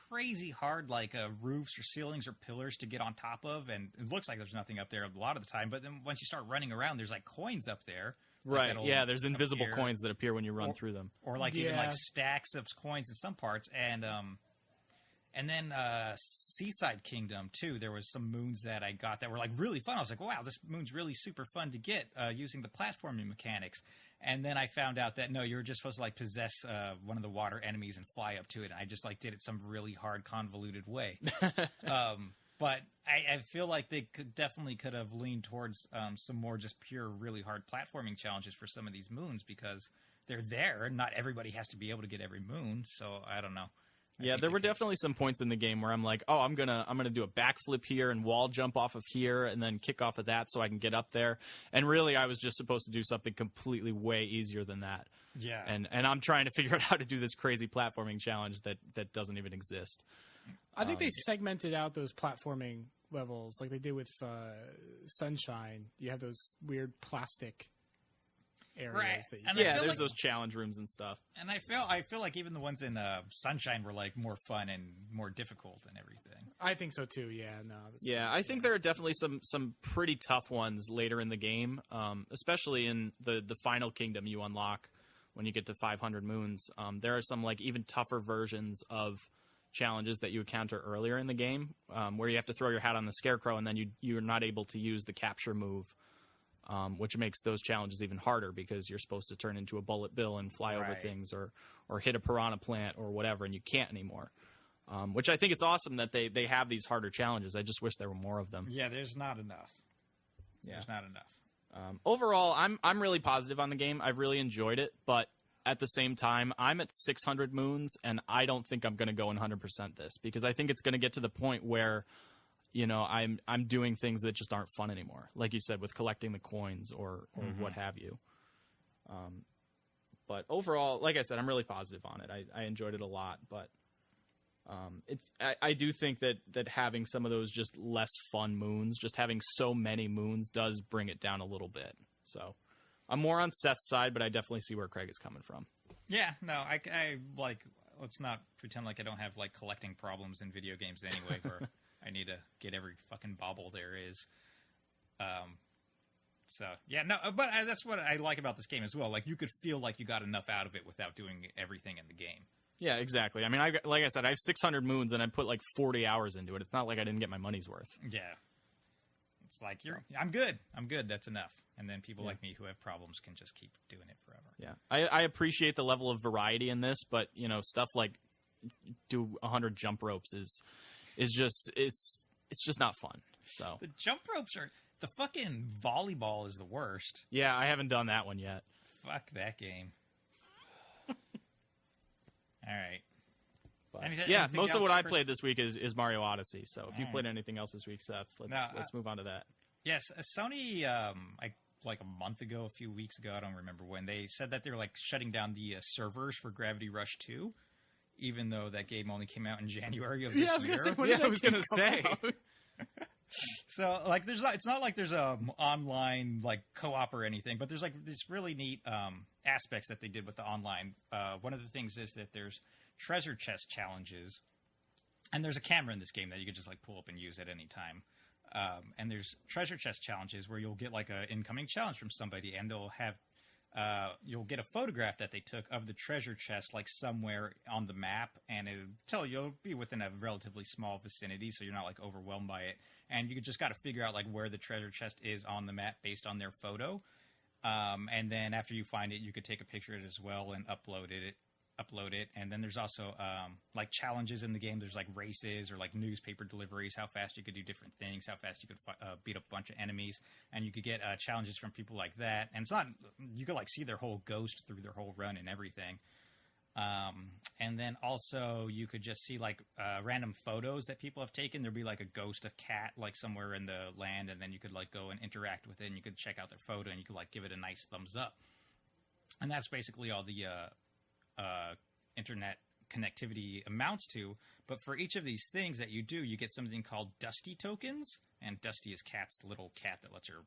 crazy hard like roofs or ceilings or pillars to get on top of, and it looks like there's nothing up there a lot of the time. But then once you start running around, there's like coins up there. Right, yeah, there's invisible coins that appear when you run through them. Or like even like stacks of coins in some parts. And then Seaside Kingdom, too, there was some moons that I got that were like really fun. I was like, wow, this moon's really super fun to get using the platforming mechanics. And then I found out that, no, you were just supposed to like possess one of the water enemies and fly up to it. And I just like did it some really hard, convoluted way. But I feel like they could have leaned towards some more just pure, really hard platforming challenges for some of these moons, because they're there and not everybody has to be able to get every moon. So I don't know. Yeah, there were definitely some points in the game where I'm like, oh, I'm gonna do a backflip here and wall jump off of here and then kick off of that so I can get up there. And really, I was just supposed to do something completely way easier than that. Yeah. And I'm trying to figure out how to do this crazy platforming challenge that doesn't even exist. I think they segmented out those platforming levels like they did with Sunshine. You have those weird plastic areas. Right. There's like those challenge rooms and stuff. And I feel like even the ones in Sunshine were like more fun and more difficult and everything. I think so too. Yeah. No. I think there are definitely some pretty tough ones later in the game, especially in the final kingdom you unlock when you get to 500 moons. There are some like even tougher versions of challenges that you encounter earlier in the game, where you have to throw your hat on the scarecrow and then you're not able to use the capture move. Which makes those challenges even harder because you're supposed to turn into a bullet bill and fly over things or hit a piranha plant or whatever, and you can't anymore. Which I think it's awesome that they have these harder challenges. I just wish there were more of them. Yeah, there's not enough. There's not enough. Overall, I'm really positive on the game. I've really enjoyed it, but at the same time, I'm at 600 moons, and I don't think I'm going to go 100% this because I think it's going to get to the point where, you know, I'm doing things that just aren't fun anymore. Like you said, with collecting the coins or what have you. But overall, like I said, I'm really positive on it. I enjoyed it a lot, but I do think that having some of those just less fun moons, just having so many moons, does bring it down a little bit. So I'm more on Seth's side, but I definitely see where Craig is coming from. Yeah, no, I like, let's not pretend like I don't have like collecting problems in video games anyway, where I need to get every fucking bauble there is. So yeah, no, but that's what I like about this game as well. Like you could feel like you got enough out of it without doing everything in the game. Yeah, exactly. I mean, like I said, I have 600 moons and I put like 40 hours into it. It's not like I didn't get my money's worth. Yeah. It's like, I'm good. That's enough. And then people like me who have problems can just keep doing it forever. Yeah. I appreciate the level of variety in this, but, you know, stuff like do 100 jump ropes is just, it's just not fun. So the jump ropes are, the fucking volleyball is the worst. Yeah, I haven't done that one yet. Fuck that game. All right. Anything most of what I played this week is Mario Odyssey. So if you played anything else this week, Seth, let's move on to that. Yes, Sony, like a month ago, a few weeks ago, I don't remember when, they said that they're like shutting down the servers for Gravity Rush 2, even though that game only came out in January of this year. I was gonna say. So like, it's not like there's a online like co-op or anything, but there's like these really neat aspects that they did with the online. One of the things is that there's treasure chest challenges, and there's a camera in this game that you could just like pull up and use at any time. And there's treasure chest challenges where you'll get like a incoming challenge from somebody, and they'll have you'll get a photograph that they took of the treasure chest like somewhere on the map, and it'll tell you'll be within a relatively small vicinity, so you're not like overwhelmed by it. And you just got to figure out like where the treasure chest is on the map based on their photo. And then after you find it, you could take a picture of it as well and upload it. And then there's also like challenges in the game. There's like races or like newspaper deliveries, how fast you could do different things, how fast you could beat up a bunch of enemies, and you could get challenges from people like that. And it's not, you could like see their whole ghost through their whole run and everything. And then also you could just see like random photos that people have taken. There'd be like a ghost of cat like somewhere in the land, and then you could like go and interact with it, and you could check out their photo, and you could like give it a nice thumbs up. And that's basically all the internet connectivity amounts to. But for each of these things that you do, you get something called Dusty tokens, and Dusty is Cat's little cat that lets her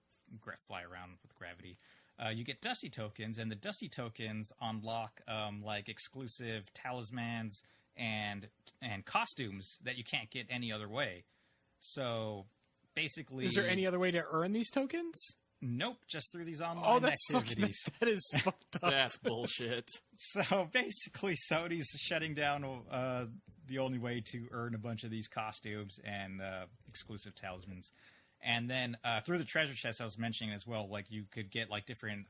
fly around with gravity. You get Dusty tokens, and the Dusty tokens unlock like exclusive talismans and costumes that you can't get any other way. So basically, is there any other way to earn these tokens? Nope, just through these online activities. That is fucked up. That's bullshit. So basically, Sony's shutting down the only way to earn a bunch of these costumes and exclusive talismans. And then through the treasure chest I was mentioning as well, like you could get like different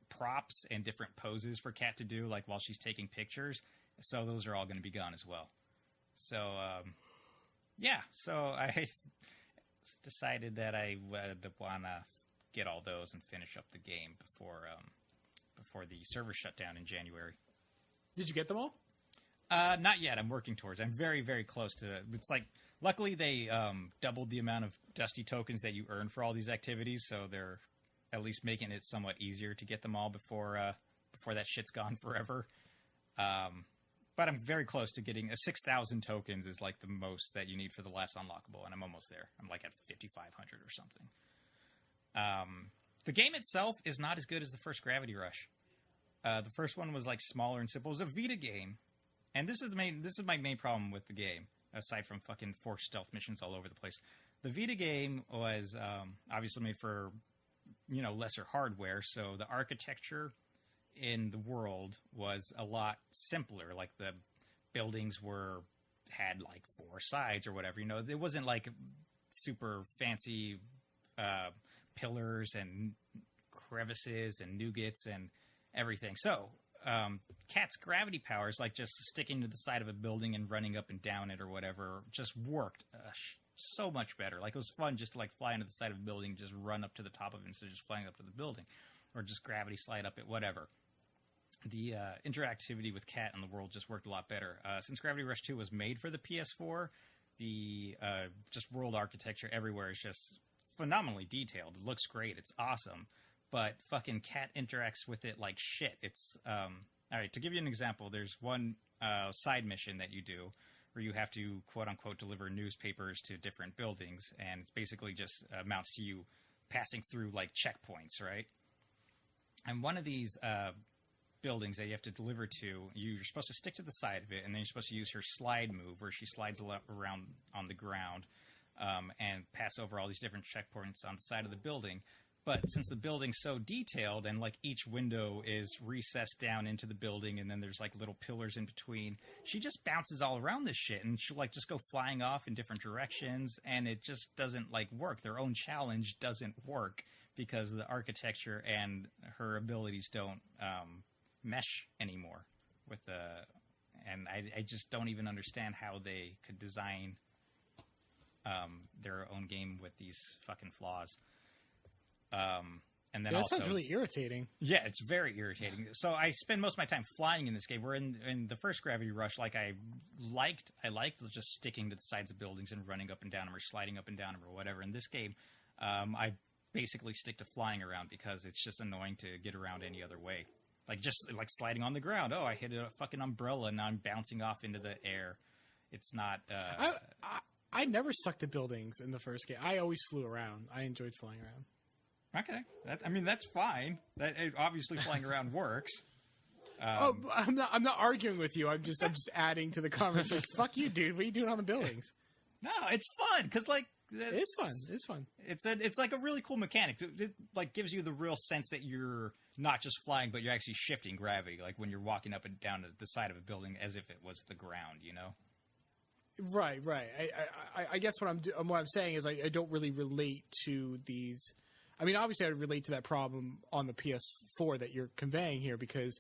props and different poses for Kat to do, like while she's taking pictures. So those are all going to be gone as well. So yeah, so I decided that I would want to get all those and finish up the game before the server shut down in January. Did you get them all? Not yet. I'm working towards it. I'm very, very close to it. It's like, luckily they doubled the amount of Dusty tokens that you earn for all these activities, so they're at least making it somewhat easier to get them all before that shit's gone forever. But I'm very close to getting 6,000 tokens is like the most that you need for the last unlockable, and I'm almost there. I'm like at 5,500 or something. The game itself is not as good as the first Gravity Rush. The first one was like smaller and simple. It was a Vita game, and this is my main problem with the game, aside from fucking forced stealth missions all over the place. The Vita game was obviously made for lesser hardware, so the architecture in the world was a lot simpler. Like the buildings had like 4 sides or whatever. It wasn't like super fancy pillars and crevices and nougats and everything. So Cat's gravity powers, like just sticking to the side of a building and running up and down it or whatever, just worked so much better. Like it was fun just to like fly into the side of a building and just run up to the top of it instead of just flying up to the building, or just gravity slide up it, whatever. The interactivity with Cat in the world just worked a lot better. Since Gravity Rush 2 was made for the PS4, the just world architecture everywhere is just phenomenally detailed. It looks great. It's awesome. But fucking Cat interacts with it like shit. It's all right, to give you an example, there's one side mission that you do where you have to, quote-unquote, deliver newspapers to different buildings, and it's basically just amounts to you passing through, like, checkpoints, right? And one of these buildings that you have to deliver to, you're supposed to stick to the side of it, and then you're supposed to use her slide move, where she slides around on the ground and pass over all these different checkpoints on the side of the building. But since the building's so detailed and like each window is recessed down into the building and then there's like little pillars in between, she just bounces all around this shit and she'll like just go flying off in different directions, and it just doesn't like work. Their own challenge doesn't work because the architecture and her abilities don't mesh anymore with and I just don't even understand how they could design their own game with these fucking flaws. And then that sounds really irritating. Yeah, it's very irritating. So I spend most of my time flying in this game. Where in the first Gravity Rush, like I liked just sticking to the sides of buildings and running up and down them or sliding up and down them or whatever. In this game, I basically stick to flying around because it's just annoying to get around any other way. Like just like sliding on the ground. Oh, I hit a fucking umbrella and now I'm bouncing off into the air. It's not. I never stuck to buildings in the first game. I always flew around. I enjoyed flying around. Okay, that's fine. Obviously flying around works. I'm not arguing with you. I'm just adding to the conversation. Fuck you, dude. What are you doing on the buildings? No, it's fun because like It's fun. It's fun. It's like a really cool mechanic. It like gives you the real sense that you're not just flying, but you're actually shifting gravity, like when you're walking up and down the side of a building as if it was the ground, you know? Right. I guess what I'm saying is I don't really relate to these. I mean, obviously, I relate to that problem on the PS4 that you're conveying here, because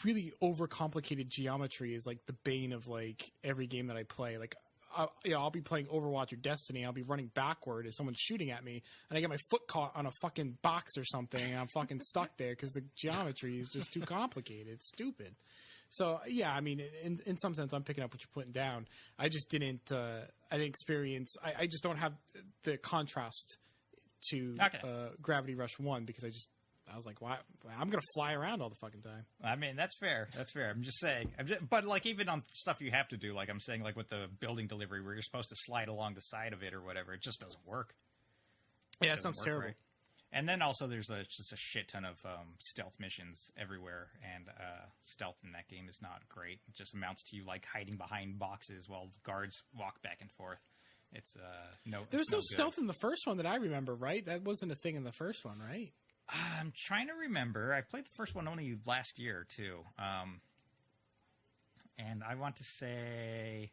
really overcomplicated geometry is like the bane of like every game that I play. Like, I'll be playing Overwatch or Destiny. I'll be running backward as someone's shooting at me, and I get my foot caught on a fucking box or something, and I'm fucking stuck there because the geometry is just too complicated. It's stupid. So yeah, I mean, in some sense, I'm picking up what you're putting down. I just didn't. I didn't experience. I just don't have the contrast to Gravity Rush 1, because I was like, why? I'm gonna fly around all the fucking time. I mean, that's fair. That's fair. I'm just saying. But like, even on stuff you have to do, like I'm saying, like with the building delivery where you're supposed to slide along the side of it or whatever, it just doesn't work. Yeah, it sounds terrible. Right. And then also there's just a shit ton of stealth missions everywhere, and stealth in that game is not great. It just amounts to you like hiding behind boxes while guards walk back and forth. It's There's no good. stealth in the first one that I remember, right? That wasn't a thing in the first one, right? I'm trying to remember. I played the first one only last year too, and I want to say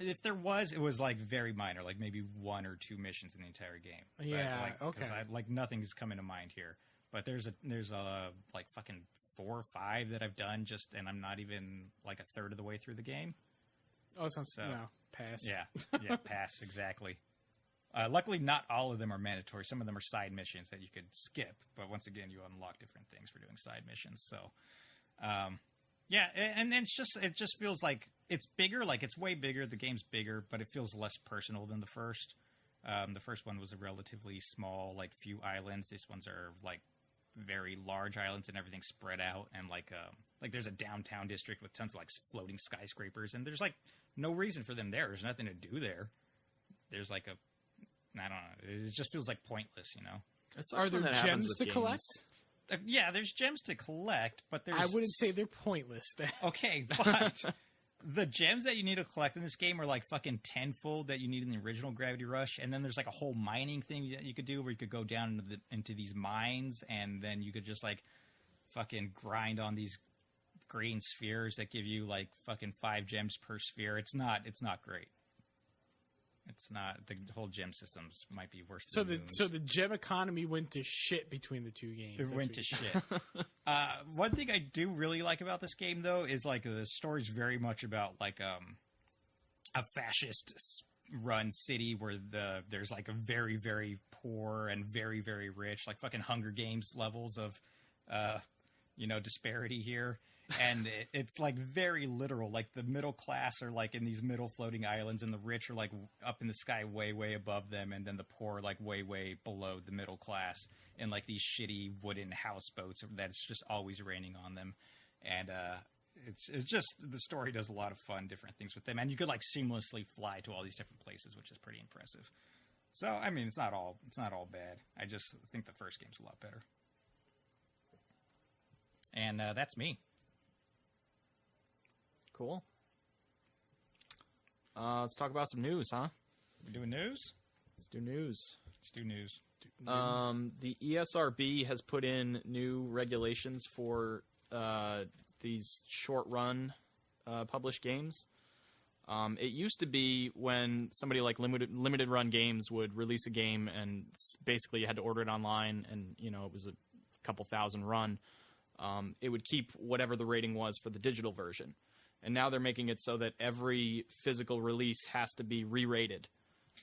if there was, it was like very minor, like maybe 1 or 2 missions in the entire game. Yeah, but okay. Like nothing's coming to mind here. But there's a like fucking 4 or 5 that I've done and I'm not even like a third of the way through the game. Oh, it sounds pass. Yeah, pass exactly. Luckily, not all of them are mandatory. Some of them are side missions that you could skip. But once again, you unlock different things for doing side missions. So, yeah, and it just feels like it's bigger. Like it's way bigger. The game's bigger, but it feels less personal than the first. The first one was a relatively small, like few islands. These ones are like very large islands and everything spread out. And like there's a downtown district with tons of like floating skyscrapers, and there's like no reason for them there. There's nothing to do there. There's like I don't know. It just feels like pointless, you know? Are there gems to collect? Yeah, there's gems to collect, but there's... I wouldn't say they're pointless. Okay, but the gems that you need to collect in this game are like fucking tenfold that you need in the original Gravity Rush, and then there's like a whole mining thing that you could do where you could go down into these mines, and then you could just like fucking grind on these green spheres that give you like fucking 5 gems per sphere. It's not great. It's not. The whole gem systems might be worse than So the gem economy went to shit between the 2 games. It went to shit. One thing I do really like about this game, though, is like the story's very much about like a fascist-run city where there's like a very, very poor and very, very rich, like fucking Hunger Games levels of disparity here. And it's like very literal. Like the middle class are like in these middle floating islands, and the rich are like up in the sky way, way above them, and then the poor are like way, way below the middle class in like these shitty wooden houseboats that's just always raining on them. And it's just the story does a lot of fun, different things with them, and you could like seamlessly fly to all these different places, which is pretty impressive. So I mean, it's not all bad. I just think the first game's a lot better. And that's me. Cool. Let's talk about some news, huh? We doing news? Let's do news. Let's do news. The ESRB has put in new regulations for these short-run published games. It used to be when somebody like limited run games would release a game, and basically you had to order it online, and it was a couple thousand run. It would keep whatever the rating was for the digital version. And now they're making it so that every physical release has to be re-rated,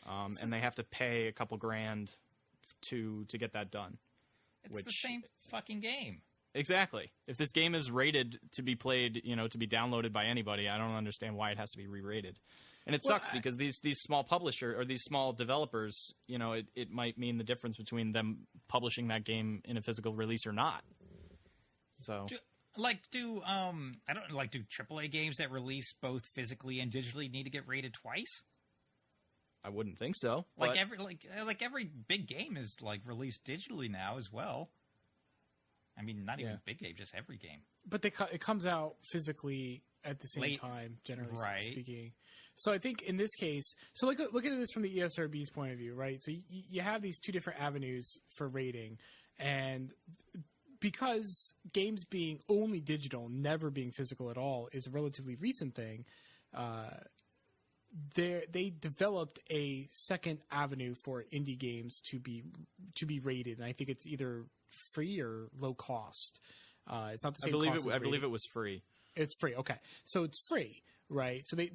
and they have to pay a couple grand to get that done. It's the same fucking game. Exactly. If this game is rated to be played, to be downloaded by anybody, I don't understand why it has to be re-rated. And it sucks because these small publisher or these small developers, it might mean the difference between them publishing that game in a physical release or not. So. Do AAA games that release both physically and digitally need to get rated twice? I wouldn't think so. Like every big game is like released digitally now as well. I mean, not even big game, just every game. But it comes out physically at the same Late. time, generally Right. speaking. So I think in this case, so look at this from the ESRB's point of view, right? So you have these two different avenues for rating, and because games being only digital, never being physical at all, is a relatively recent thing. They developed a second avenue for indie games to be rated, and I think it's either free or low cost. It's not the same. I believe it was free. It's free. Okay, so it's free, right? So they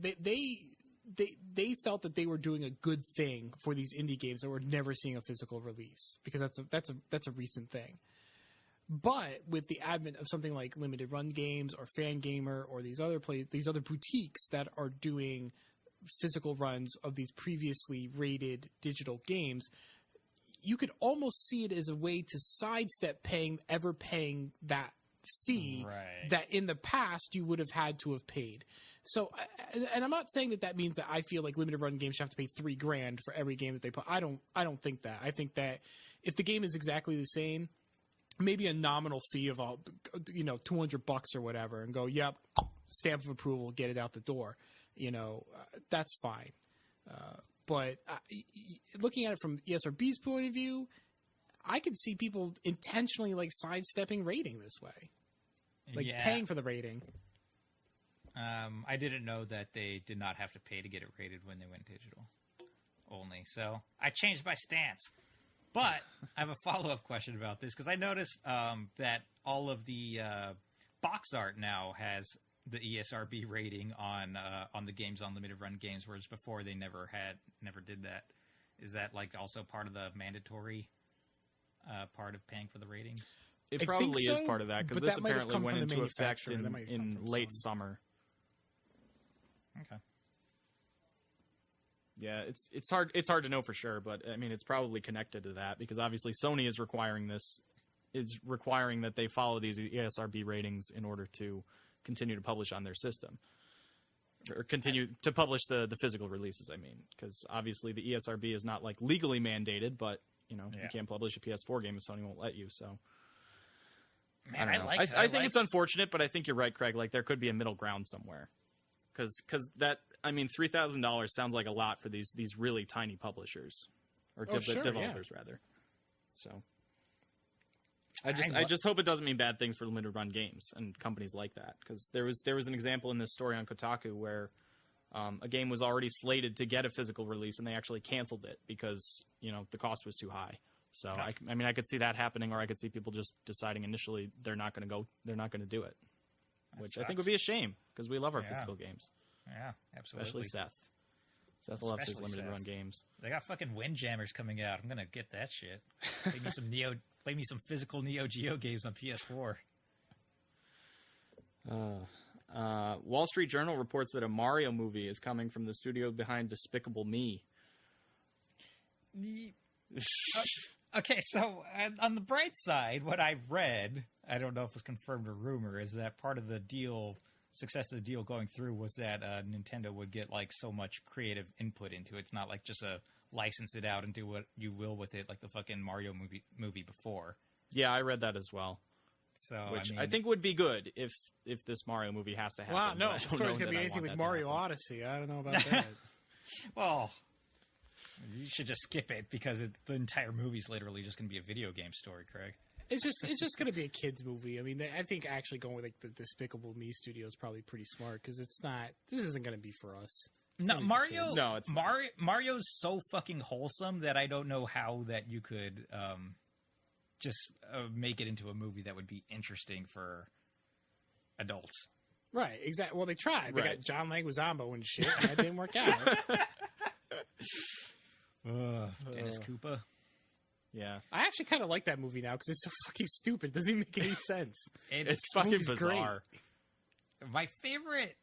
felt that they were doing a good thing for these indie games that were never seeing a physical release, because that's a recent thing. But with the advent of something like limited run games or Fangamer or these other boutiques that are doing physical runs of these previously rated digital games, you could almost see it as a way to sidestep paying that fee that in the past you would have had to have paid. So, and I'm not saying that means that I feel like limited run games should have to pay $3,000 for every game that they put. I don't think that. I think that if the game is exactly the same, maybe a nominal fee of $200 or whatever, and go, yep, stamp of approval, get it out the door. That's fine. But looking at it from ESRB's point of view, I could see people intentionally like sidestepping rating this way, paying for the rating. I didn't know that they did not have to pay to get it rated when they went digital only. So I changed my stance. But I have a follow-up question about this, because I noticed that all of the box art now has the ESRB rating on the games, on limited run games, whereas before they never did that. Is that like also part of the mandatory part of paying for the ratings? It probably so, is part of that, because this apparently went into effect in late summer. Okay. Yeah, it's hard to know for sure, but I mean it's probably connected to that, because obviously Sony is requiring that they follow these ESRB ratings in order to continue to publish on their system, or continue to publish the physical releases. I mean, because obviously the ESRB is not like legally mandated, but you can't publish a PS4 game if Sony won't let you. So Man, I don't know. I think it's unfortunate, but I think you're right, Craig. Like there could be a middle ground somewhere, because that. I mean, $3,000 sounds like a lot for these really tiny publishers, or developers rather. So, I just hope it doesn't mean bad things for limited run games and companies like that, because there was an example in this story on Kotaku where a game was already slated to get a physical release and they actually canceled it because the cost was too high. So I mean, I could see that happening, or I could see people just deciding initially they're not going to do it, which I think would be a shame, because we love our physical games. Yeah, absolutely. Especially Seth. Seth loves his limited run games. They got fucking Windjammers coming out. I'm gonna get that shit. Play me some physical Neo Geo games on PS4. Wall Street Journal reports that a Mario movie is coming from the studio behind Despicable Me. Okay, so on the bright side, what I read, I don't know if it's confirmed or rumor, is that part of the success of the deal going through was that Nintendo would get like so much creative input into it. It's not like just license it out and do what you will with it, like the fucking Mario movie before. Yeah, I read that as well. So, which I think would be good if this Mario movie has to happen. Wow, no, the story's going to be anything like Mario Odyssey. I don't know about that. Well, you should just skip it, because the entire movie's literally just going to be a video game story, Craig. It's just going to be a kids movie. I mean, I think actually going with like the Despicable Me studio is probably pretty smart, because this isn't going to be for us. No, Mario's so fucking wholesome that I don't know how that you could just make it into a movie that would be interesting for adults. Right, exactly. Well, they tried. They got John Leguizamo and shit, and that didn't work out. Dennis Koopa. Yeah, I actually kind of like that movie now because it's so fucking stupid. It doesn't even make any sense. It's fucking bizarre. Great.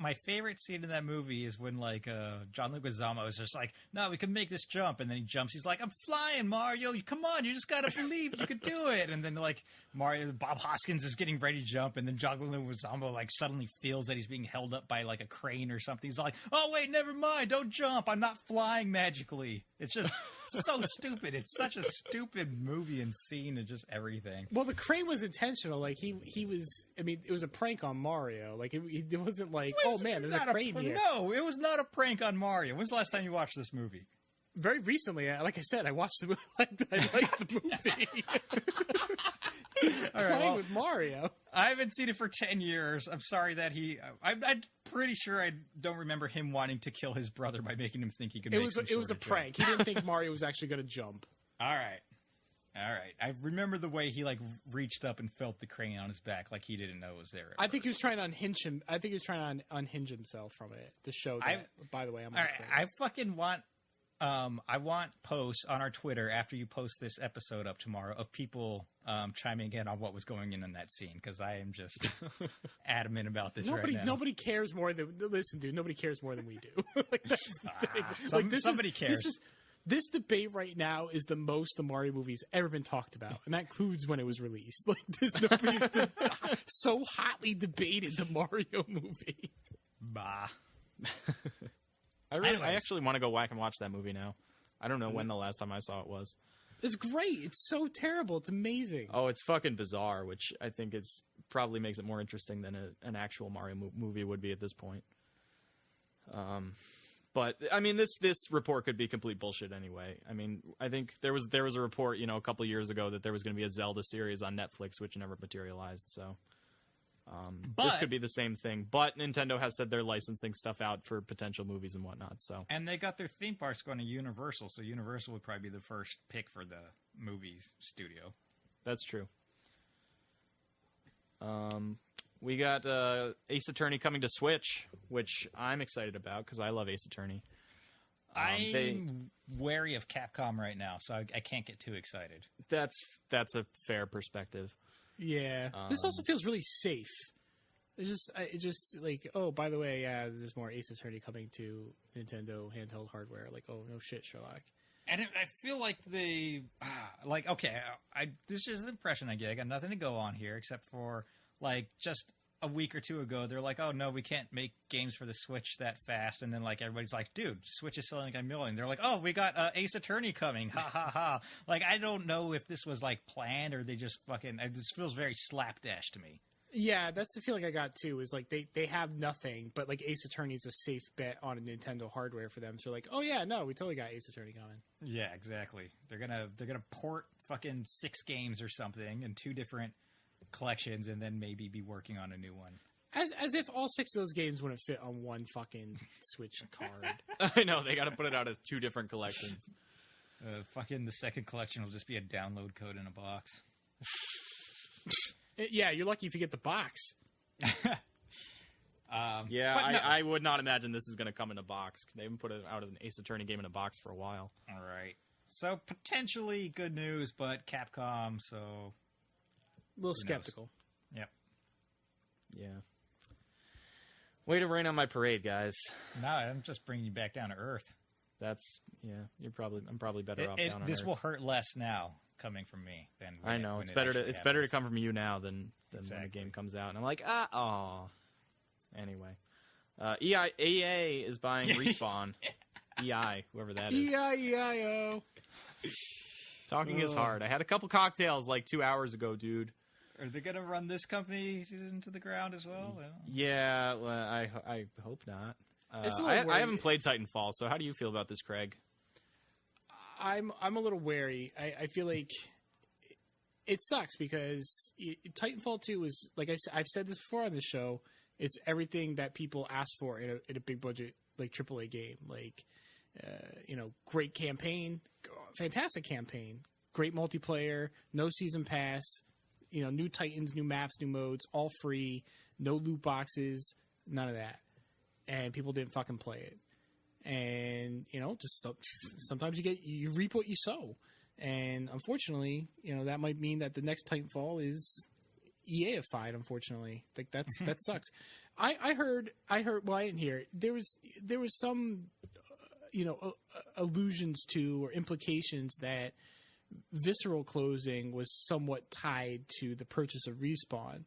My favorite scene in that movie is when like John Leguizamo is just like, "No, we can make this jump," and then he jumps. He's like, "I'm flying, Mario! Come on, you just gotta believe you could do it." And then like Bob Hoskins is getting ready to jump, and then John Leguizamo like suddenly feels that he's being held up by like a crane or something. He's like, "Oh wait, never mind, don't jump. I'm not flying magically." It's just so stupid. It's such a stupid movie and scene and just everything. Well, the crane was intentional. Like he was. I mean, it was a prank on Mario. Like it wasn't like, oh man, there's a crane here. No, it was not a prank on Mario. When's the last time you watched this movie? Very recently, like I said, I watched the movie. I liked the movie. Playing with Mario. I haven't seen it for 10 years. I'm sorry that I'm pretty sure I don't remember him wanting to kill his brother by making him think he could. It was a prank. He didn't think Mario was actually going to jump. All right. I remember the way he like reached up and felt the crane on his back, like he didn't know it was there. I think he was trying to unhinge him. I think he was trying to unhinge himself from it to show that. By the way, I'm. All right. I fucking want. I want posts on our Twitter after you post this episode up tomorrow of people chiming in on what was going in that scene, because I am just adamant about this right now. Nobody cares more than listen, dude. Nobody cares more than we do. Like, that's the thing. Somebody cares. This debate right now is the most the Mario movie's ever been talked about, and that includes when it was released. Like, nobody's so hotly debated the Mario movie. Bah. I actually want to go back and watch that movie now. I don't know when the last time I saw it was. It's great. It's so terrible. It's amazing. Oh, it's fucking bizarre, which I think is probably makes it more interesting than an actual Mario movie would be at this point. But I mean, this report could be complete bullshit anyway. I mean, I think there was a report, a couple of years ago that there was going to be a Zelda series on Netflix, which never materialized. So. This could be the same thing, but Nintendo has said they're licensing stuff out for potential movies and whatnot. So, and they got their theme parks going to Universal, so Universal would probably be the first pick for the movies studio. That's true. We got Ace Attorney coming to Switch, which I'm excited about because I love Ace Attorney. I'm wary of Capcom right now, so I can't get too excited. That's a fair perspective. Yeah, this also feels really safe. It's just like, oh, by the way, there's more Ace Attorney coming to Nintendo handheld hardware. Like, oh, no shit, Sherlock. And I feel like this is the impression I get. I got nothing to go on here except for like just a week or two ago, they're like, oh no, we can't make games for the Switch that fast. And then like everybody's like, dude, Switch is selling like 1 million. They're like, oh, we got Ace Attorney coming. Ha ha ha. Like, I don't know if this was like planned or they just fucking, this feels very slapdash to me. Yeah, that's the feeling I got too, is like they have nothing, but like Ace Attorney is a safe bet on a Nintendo hardware for them. So like, oh yeah, no, we totally got Ace Attorney coming. Yeah, exactly. They're gonna port fucking 6 games or something in 2 different collections and then maybe be working on a new one. As if all 6 of those games wouldn't fit on one fucking Switch card. I know, they got to put it out as 2 different collections. Fucking the second collection will just be a download code in a box. Yeah, you're lucky if you get the box. I would not imagine this is going to come in a box. They haven't put it out of an Ace Attorney game in a box for a while. All right. So potentially good news, but Capcom, so... A little skeptical. Yep. Yeah. Way to rain on my parade, guys. No, I'm just bringing you back down to earth. I'm probably better off down on this earth. will hurt less now coming from me than when I know. It's better to come from you now than when the game comes out. And I'm like, Anyway. EA is buying Respawn. EI, whoever that is. E-I-E-I-O. Talking is hard. I had a couple cocktails like 2 hours ago, dude. Are they going to run this company into the ground as well? Yeah, well, I hope not. I haven't played Titanfall, so how do you feel about this, Craig? I'm a little wary. I feel like it sucks because Titanfall 2 is, like I've said this before on this show, it's everything that people ask for in a big budget like AAA game. Like, great campaign, fantastic campaign, great multiplayer, no season pass, new Titans, new maps, new modes, all free, no loot boxes, none of that. And people didn't fucking play it. And, just sometimes you reap what you sow. And unfortunately, that might mean that the next Titanfall is EA-ified, unfortunately. Like that sucks. I heard, well, I didn't hear it. There was some, allusions to or implications that Visceral closing was somewhat tied to the purchase of Respawn,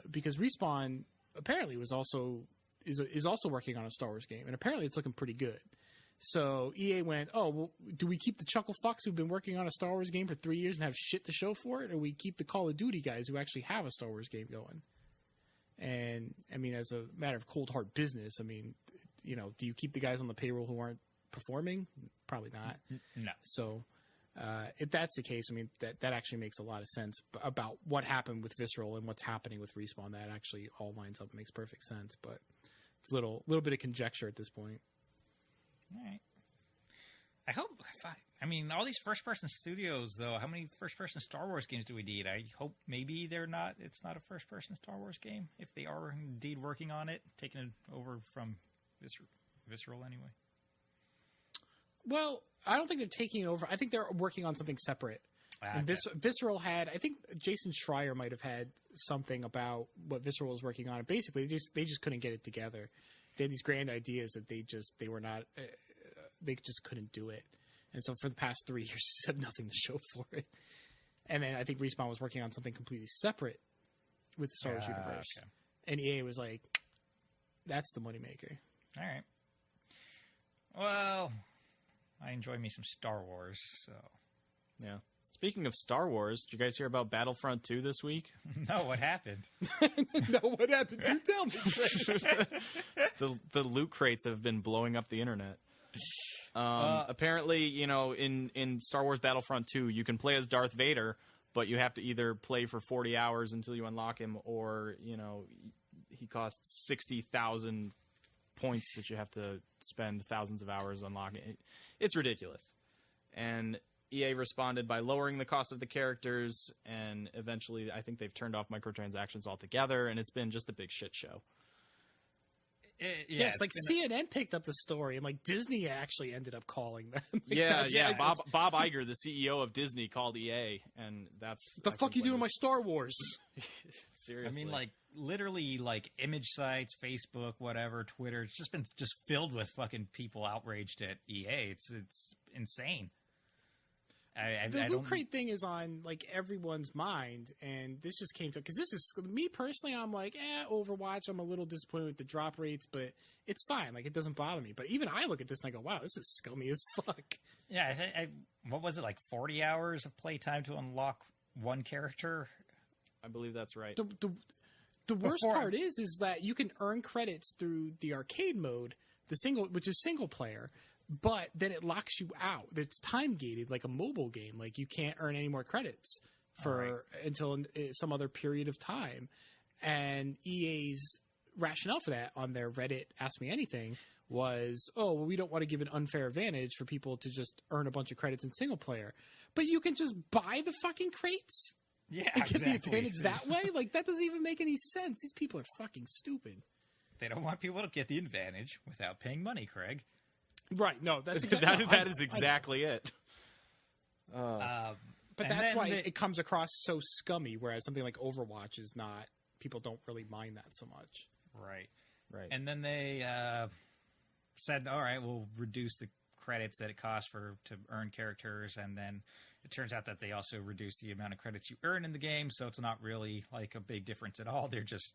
because Respawn apparently is also working on a Star Wars game, and apparently it's looking pretty good. So EA went, oh, well, do we keep the chuckle fucks who've been working on a Star Wars game for 3 years and have shit to show for it, or we keep the Call of Duty guys who actually have a Star Wars game going? And I mean, as a matter of cold hard business, I mean, you know, do you keep the guys on the payroll who aren't performing? Probably not. No. So if that's the case, I mean, that actually makes a lot of sense about what happened with Visceral and what's happening with Respawn. That actually all lines up and makes perfect sense. But it's a little bit of conjecture at this point. All right. I hope. I mean, all these first-person studios, though. How many first-person Star Wars games do we need? I hope maybe it's not a first-person Star Wars game. If they are indeed working on it, taking it over from Visceral anyway. Well, I don't think they're taking it over. I think they're working on something separate. And Visceral had, I think Jason Schreier might have had something about what Visceral was working on. Basically, they just couldn't get it together. They had these grand ideas that they just couldn't do it. And so for the past 3 years, just had nothing to show for it. And then I think Respawn was working on something completely separate with the Star Wars universe. Okay. And EA was like, that's the moneymaker. All right. Well, I enjoy me some Star Wars, so. Yeah. Speaking of Star Wars, did you guys hear about Battlefront 2 this week? No, what happened? No, what happened? Do tell me, Chris. The loot crates have been blowing up the internet. Apparently, you know, in Star Wars Battlefront 2, you can play as Darth Vader, but you have to either play for 40 hours until you unlock him, or, you know, he costs 60,000 points that you have to spend thousands of hours unlocking. It's ridiculous. And EA responded by lowering the cost of the characters, and eventually I think they've turned off microtransactions altogether, and it's been just a big shit show. Yes, like CNN picked up the story, and like Disney actually ended up calling them. Bob Iger, the CEO of Disney, called EA, and that's the fuck you doing my Star Wars? Seriously, I mean, like literally, like image sites, Facebook, whatever, Twitter. It's just been filled with fucking people outraged at EA. It's insane. The Loot Crate thing is on like everyone's mind, and this just came to because this is me personally. I'm like, Overwatch. I'm a little disappointed with the drop rates, but it's fine. Like it doesn't bother me. But even I look at this and I go, wow, this is scummy as fuck. Yeah, what was it, like 40 hours of playtime to unlock one character? I believe that's right. The worst part is that you can earn credits through the arcade mode, which is single player. But then it locks you out. It's time gated, like a mobile game. Like you can't earn any more credits until some other period of time. And EA's rationale for that on their Reddit Ask Me Anything was, we don't want to give an unfair advantage for people to just earn a bunch of credits in single player. But you can just buy the fucking crates. Yeah, and get the advantage that way. Like that doesn't even make any sense. These people are fucking stupid. They don't want people to get the advantage without paying money, Craig. Right, no, that's exactly that is exactly it. But that's why it comes across so scummy, whereas something like Overwatch is not. People don't really mind that so much. Right. And then they said, all right, we'll reduce the credits that it costs to earn characters, and then it turns out that they also reduce the amount of credits you earn in the game, so it's not really like a big difference at all. They're just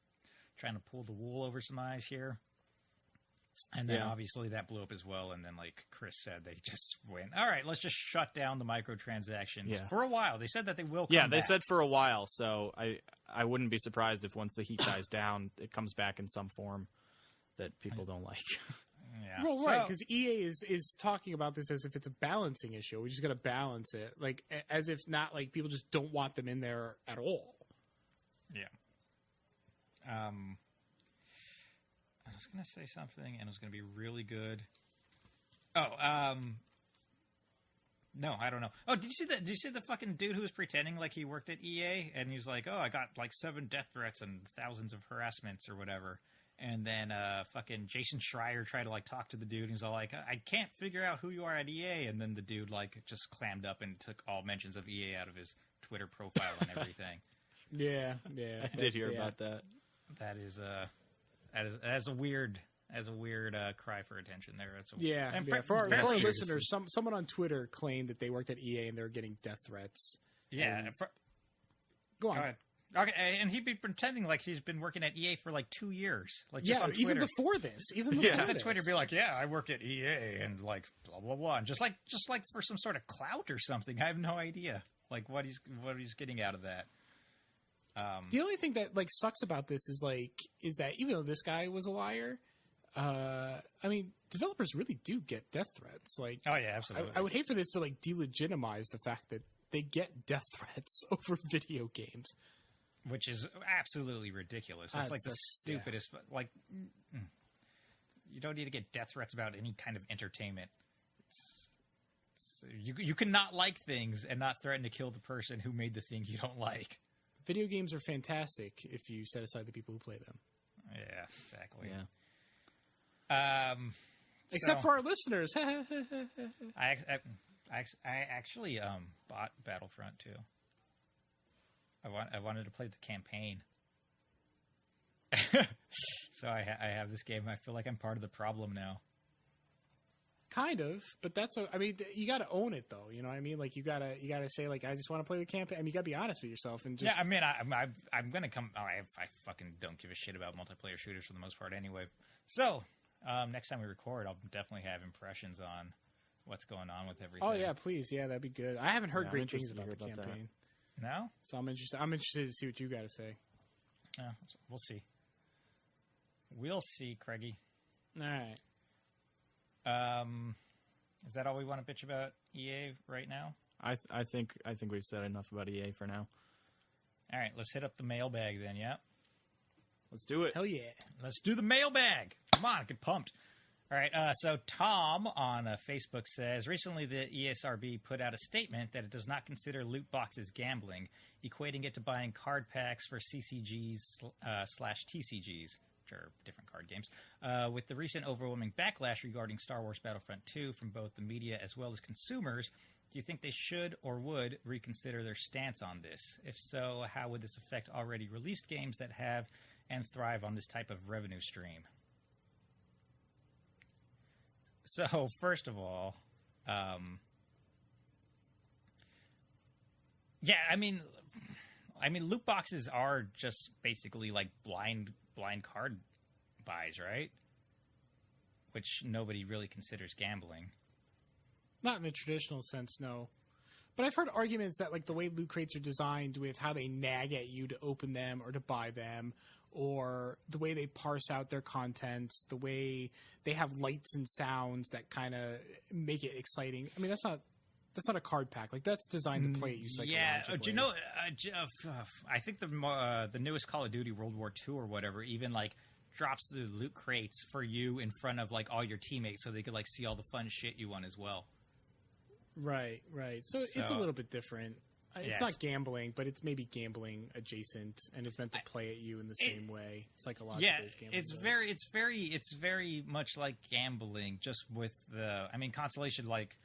trying to pull the wool over some eyes here. And then obviously that blew up as well. And then, like Chris said, they just went, all right, let's just shut down the microtransactions for a while. They said that they will come back. They said for a while. So I wouldn't be surprised if once the heat dies down, it comes back in some form that people don't like. Yeah. Well, right, because EA is talking about this as if it's a balancing issue. We just got to balance it. Like, as if not, like, people just don't want them in there at all. Yeah. I was going to say something, and it was going to be really good. No, I don't know. Oh, did you see the fucking dude who was pretending like he worked at EA, and he was like, I got like 7 death threats and thousands of harassments or whatever. And then fucking Jason Schreier tried to like talk to the dude, and he's all like, I can't figure out who you are at EA. And then the dude like just clammed up and took all mentions of EA out of his Twitter profile and everything. Yeah. I did hear about that. That is a weird cry for attention there. For our listeners, someone on Twitter claimed that they worked at EA and they were getting death threats. Yeah. Go on. Okay, and he'd be pretending like he's been working at EA for like 2 years, like just on Twitter. even before this, just on Twitter, be like, "Yeah, I work at EA," and like blah blah blah, and just like for some sort of clout or something. I have no idea, like what he's getting out of that. The only thing that like sucks about this is that even though this guy was a liar, I mean, developers really do get death threats. Like, oh yeah, absolutely. I would hate for this to like delegitimize the fact that they get death threats over video games. Which is absolutely ridiculous. That's like the stupidest. Yeah. Like, you don't need to get death threats about any kind of entertainment. You cannot like things and not threaten to kill the person who made the thing you don't like. Video games are fantastic if you set aside the people who play them. Yeah, exactly. Yeah. Except for our listeners. I actually bought Battlefront 2. I wanted to play the campaign. So I have this game. I feel like I'm part of the problem now. Kind of, but I mean, you got to own it though. You know what I mean? Like you gotta say like, I just want to play the campaign. I mean, you gotta be honest with yourself and just. Yeah, I mean, I'm gonna come. I fucking don't give a shit about multiplayer shooters for the most part anyway. So next time we record, I'll definitely have impressions on what's going on with everything. Oh yeah, please, yeah, that'd be good. I haven't heard great things about the campaign. That. No? So I'm interested to see what you got to say. We'll see. We'll see, Craigie. All right. Is that all we want to bitch about EA right now? I think we've said enough about EA for now. All right, let's hit up the mailbag then, yeah? Let's do it. Hell yeah. Let's do the mailbag. Come on, get pumped. All right, so Tom on Facebook says, recently the ESRB put out a statement that it does not consider loot boxes gambling, equating it to buying card packs for CCGs / TCGs, which are different card games. With the recent overwhelming backlash regarding Star Wars Battlefront 2 from both the media as well as consumers, do you think they should or would reconsider their stance on this? If so, how would this affect already released games that have and thrive on this type of revenue stream? So, first of all, yeah, I mean, loot boxes are just basically like blind card buys, right? Which nobody really considers gambling. Not in the traditional sense, no. But I've heard arguments that like the way loot crates are designed with how they nag at you to open them or to buy them, or the way they parse out their contents, the way they have lights and sounds that kind of make it exciting. I mean, that's not a card pack. Like that's designed to play at you psychologically. Yeah, do you know? I think the newest Call of Duty, World War II or whatever, even like drops the loot crates for you in front of like all your teammates, so they could like see all the fun shit you won as well. Right. So it's a little bit different. It's not gambling, but it's maybe gambling adjacent, and it's meant to play at you in the same way psychologically as gambling. It's very much like gambling, just with the. I mean, Constellation, like,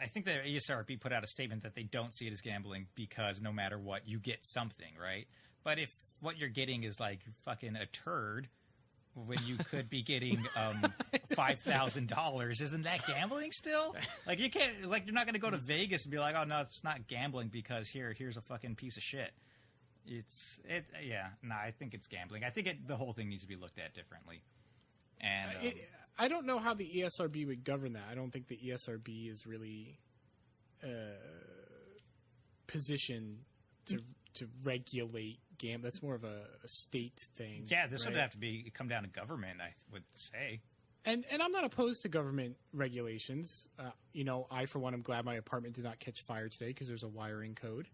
I think the ESRB put out a statement that they don't see it as gambling because no matter what, you get something, right? But if what you're getting is like fucking a turd, when you could be getting $5,000, isn't that gambling still? Like you can't, like you're not going to go to Vegas and be like, oh no, it's not gambling because here's a fucking piece of shit. I think it's gambling. I think the whole thing needs to be looked at differently. And I don't know how the ESRB would govern that. I don't think the ESRB is really positioned to regulate game. That's more of a state thing. Yeah, this right? would have to come down to government, I would say. And I'm not opposed to government regulations. I, for one, am glad my apartment did not catch fire today because there's a wiring code.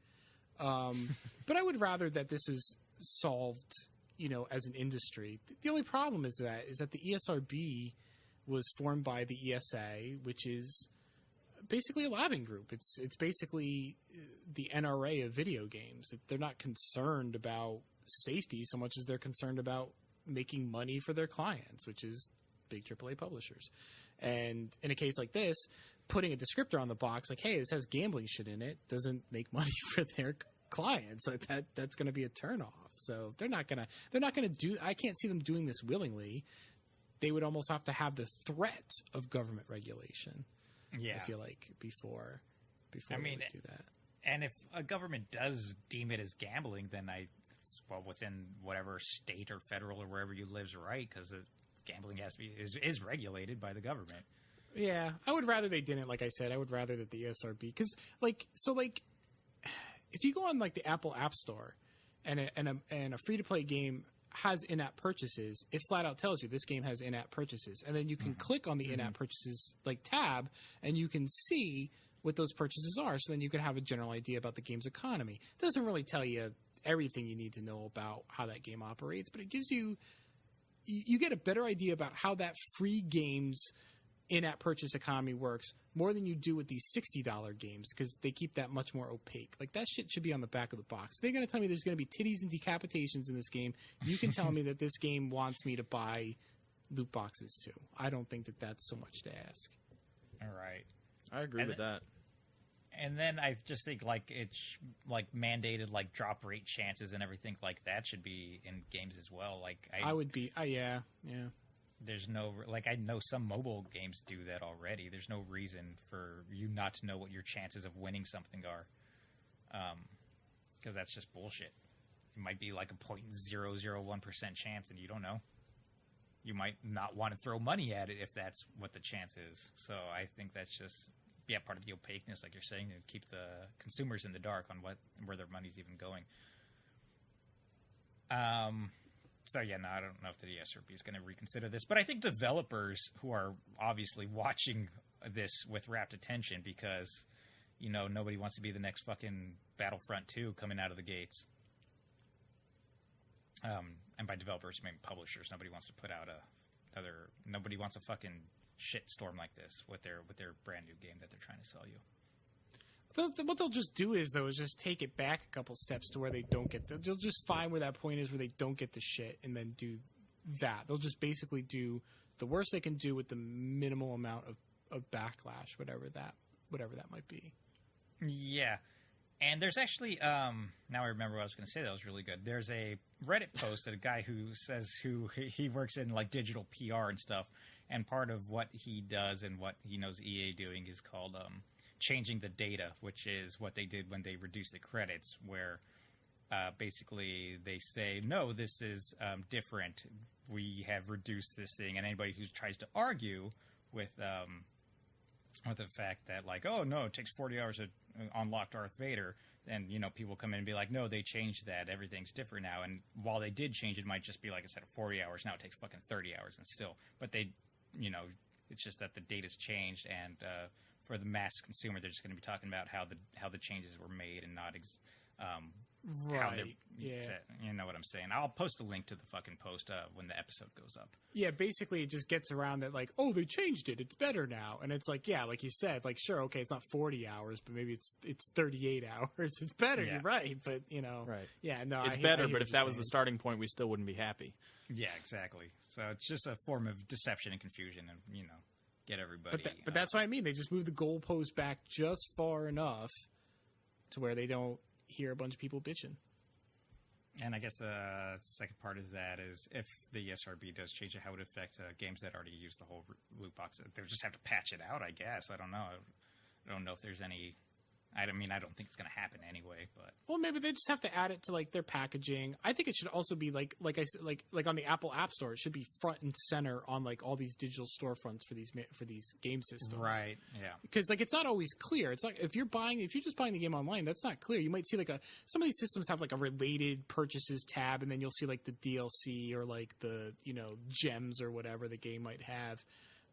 But I would rather that this was solved, as an industry. The only problem is that the ESRB was formed by the ESA, which is basically a lobbying group. It's basically the NRA of video games. They're not concerned about safety so much as they're concerned about making money for their clients, which is big AAA publishers. And in a case like this, putting a descriptor on the box like, hey, this has gambling shit in it, doesn't make money for their clients. Like that's going to be a turnoff. So they're not going to do. I can't see them doing this willingly. They would almost have to have the threat of government regulation. Yeah, I feel like before they would do that. And if a government does deem it as gambling, then it's within whatever state or federal or wherever you live's right, because gambling has to be is regulated by the government. Yeah, I would rather they didn't. Like I said, I would rather that the ESRB, because if you go on like the Apple App Store and a free to play game has in-app purchases, it flat out tells you this game has in-app purchases, and then you can click on the in-app purchases like tab, and you can see what those purchases are. So then you can have a general idea about the game's economy. It doesn't really tell you everything you need to know about how that game operates, but it gives you get a better idea about how that free game's in-app purchase economy works more than you do with these $60 games, because they keep that much more opaque. Like, that shit should be on the back of the box. They're going to tell me there's going to be titties and decapitations in this game. You can tell me that this game wants me to buy loot boxes too. I don't think that that's so much to ask. All right. I agree with that. And then I just think like it's like mandated like drop rate chances and everything like that should be in games as well. Like I would be, yeah. There's no, like, I know some mobile games do that already. There's no reason for you not to know what your chances of winning something are. Because that's just bullshit. It might be like a 0.001% chance and you don't know. You might not want to throw money at it if that's what the chance is. So I think that's just, part of the opaqueness, like you're saying, to keep the consumers in the dark on where their money's even going. So, I don't know if the ESRB is going to reconsider this. But I think developers who are obviously watching this with rapt attention because, nobody wants to be the next fucking Battlefront 2 coming out of the gates. And by developers, I mean publishers. Nobody wants to put out nobody wants a fucking shitstorm like this with their brand new game that they're trying to sell you. What they'll just do is just take it back a couple steps to where they don't get they'll just find where that point is where they don't get the shit and then do that. They'll just basically do the worst they can do with the minimal amount of backlash, whatever that might be. Yeah. And there's actually, now I remember what I was going to say that was really good. There's a Reddit post that a guy who says he works in like digital PR and stuff. And part of what he does and what he knows EA doing is called changing the data, which is what they did when they reduced the credits, where basically they say, no, this is different. We have reduced this thing. And anybody who tries to argue with the fact that, like, oh, no, it takes 40 hours to unlock Darth Vader, then, people come in and be like, no, they changed that. Everything's different now. And while they did change it, might just be, like I said, 40 hours. Now it takes fucking 30 hours and still. But they, it's just that the data's changed, and for the mass consumer, they're just going to be talking about how the changes were made and not right. Yeah. You know what I'm saying? I'll post a link to the fucking post when the episode goes up. Yeah, basically it just gets around that, like, oh, they changed it. It's better now. And it's like, yeah, like you said, like, sure, okay, it's not 40 hours, but maybe it's 38 hours. It's better, yeah. You're right. But, right. Yeah, no, it's better, but if that was the starting point, we still wouldn't be happy. Yeah, exactly. So it's just a form of deception and confusion and, get everybody. But that's what I mean. They just move the goalpost back just far enough to where they don't hear a bunch of people bitching. And I guess the second part of that is if the ESRB does change it, how would it affect games that already use the whole loot box? They'll just have to patch it out, I guess. I don't know. I don't know if there's any... I don't think it's going to happen anyway, but... Well, maybe they just have to add it to, like, their packaging. I think it should also be, like I said, like on the Apple App Store, it should be front and center on, like, all these digital storefronts for these game systems. Right, yeah. Because, like, it's not always clear. It's like, if you're just buying the game online, that's not clear. You might see, like, some of these systems have, like, a related purchases tab, and then you'll see, like, the DLC or, like, the, gems or whatever the game might have.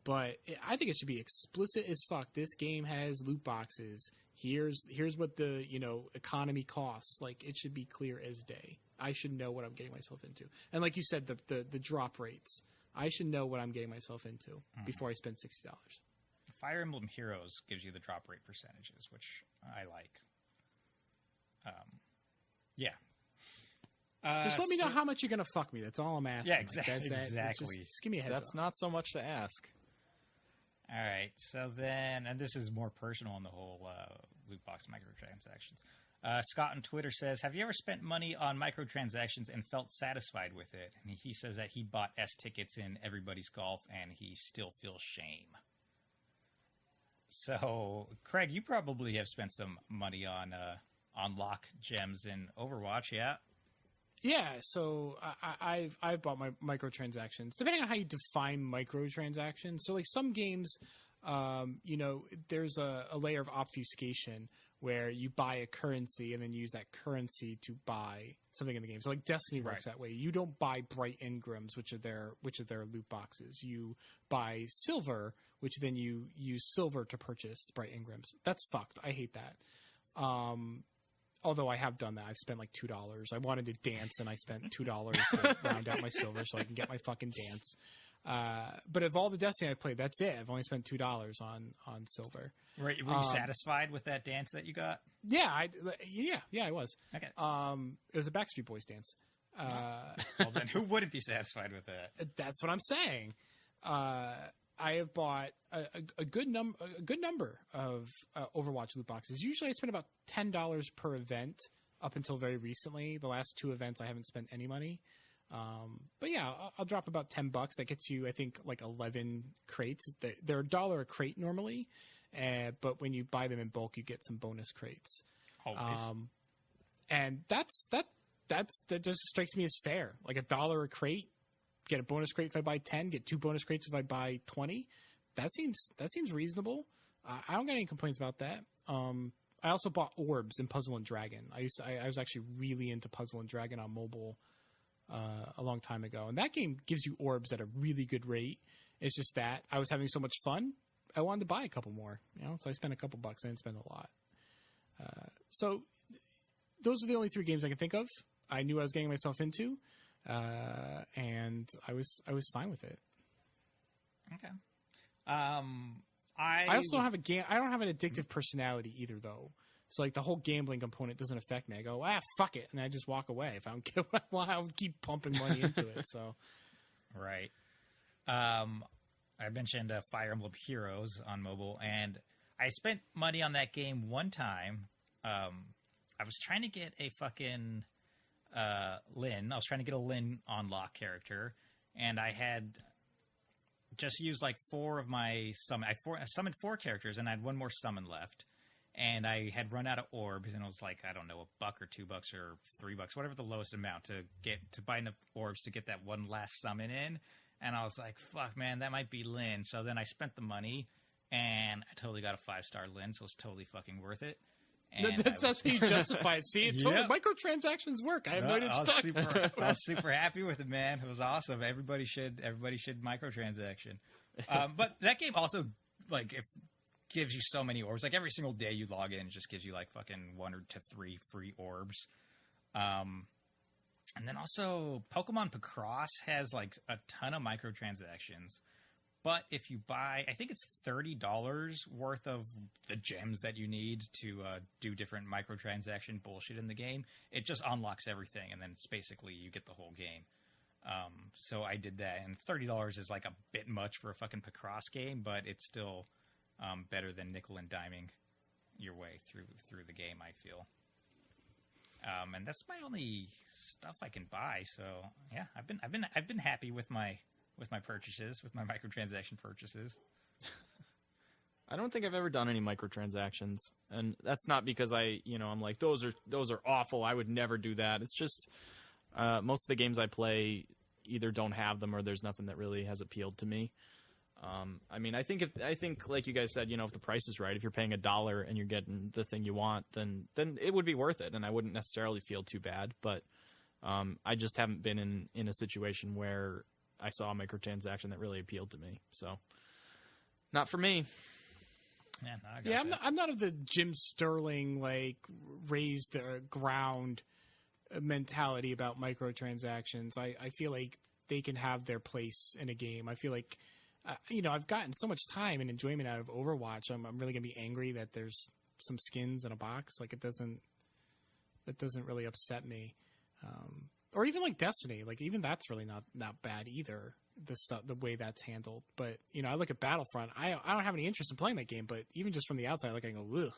But I think it should be explicit as fuck. This game has loot boxes. Here's what the economy costs. Like, it should be clear as day. I should know what I'm getting myself into. And like you said, the drop rates. I should know what I'm getting myself into before I spend $60. Fire Emblem Heroes gives you the drop rate percentages, which I like. Yeah. Just let me know how much you're gonna fuck me. That's all I'm asking. Yeah, exactly. Just give me a heads up. That's not so much to ask. All right, so then, and this is more personal on the whole loot box microtransactions. Scott on Twitter says, have you ever spent money on microtransactions and felt satisfied with it? And he says that he bought S tickets in Everybody's Golf and he still feels shame. So, Craig, you probably have spent some money on lock gems in Overwatch, yeah? Yeah, so I've bought my microtransactions, depending on how you define microtransactions. So like some games, there's a layer of obfuscation where you buy a currency and then use that currency to buy something in the game. So like Destiny works that way. You don't buy bright engrams, which are their loot boxes. You buy silver, which then you use silver to purchase bright engrams. That's fucked. I hate that. Although I have done that. I've spent like $2. I wanted to dance and I spent $2 to round out my silver so I can get my fucking dance. But of all the Destiny I played, that's it. I've only spent $2 on silver. Were you satisfied with that dance that you got? Yeah, I was. Okay. It was a Backstreet Boys dance. Well, then who wouldn't be satisfied with that? That's what I'm saying. I have bought a good number of Overwatch loot boxes. Usually I spend about $10 per event up until very recently. The last 2 events I haven't spent any money. But yeah, I'll drop about $10. That gets you, I think, like 11 crates. They're $1 a crate normally, but when you buy them in bulk, you get some bonus crates. Always. And that just strikes me as fair. Like $1 a crate, get a bonus crate if I buy 10, get 2 bonus crates if I buy 20. That seems reasonable. I don't get any complaints about that. I also bought orbs in Puzzle and Dragon. I was actually really into Puzzle and Dragon on mobile a long time ago, and that game gives you orbs at a really good rate. It's just that I was having so much fun, I wanted to buy a couple more. So I spent a couple bucks. I didn't spend a lot. So those are the only 3 games I can think of. I knew I was getting myself into. And I was fine with it. Okay. I also don't have I don't have an addictive personality either, though. So like the whole gambling component doesn't affect me. I go, fuck it, and I just walk away. If I don't get what I want, I'll keep pumping money into it. So, right. I mentioned Fire Emblem Heroes on mobile, and I spent money on that game one time. I was trying to get a fucking Lyn. I was trying to get a Lyn on lock character, and I had just used like 4 of my summon. I summoned 4 characters, and I had 1 more summon left. And I had run out of orbs, and it was like, I don't know, $1 or $2 or $3, whatever the lowest amount to buy enough orbs to get that one last summon in. And I was like, fuck, man, that might be Lyn. So then I spent the money, and I totally got a 5-star Lyn, so it was totally fucking worth it. And that's how you justify it. See, microtransactions work. I have no idea what you're talking about. I was super happy with it, man. It was awesome. Everybody should microtransaction. But that game also, like, gives you so many orbs. Like every single day you log in, it just gives you like fucking 1 or 3 free orbs. And then also Pokemon Picross has like a ton of microtransactions. But if you buy, I think it's $30 worth of the gems that you need to do different microtransaction bullshit in the game, it just unlocks everything, and then it's basically you get the whole game. So I did that, and $30 is like a bit much for a fucking Picross game, but it's still better than nickel and diming your way through the game, I feel. And that's my only stuff I can buy. So yeah, I've been happy with my purchases, with my microtransaction purchases. I don't think I've ever done any microtransactions, and that's not because I'm like those are awful. I would never do that. It's just most of the games I play either don't have them or there's nothing that really has appealed to me. I mean, I think like you guys said, if the price is right, if you're paying $1 and you're getting the thing you want, then it would be worth it, and I wouldn't necessarily feel too bad. But I just haven't been in a situation where I saw a microtransaction that really appealed to me. So, not for me. Yeah, I'm not of the Jim Sterling like raise the ground mentality about microtransactions. I feel like they can have their place in a game. I feel like I've gotten so much time and enjoyment out of Overwatch. I'm really gonna be angry that there's some skins in a box. Like it doesn't really upset me. Or even like Destiny, like even that's really not bad either. The way that's handled. But I look at Battlefront. I don't have any interest in playing that game. But even just from the outside, I go, ugh.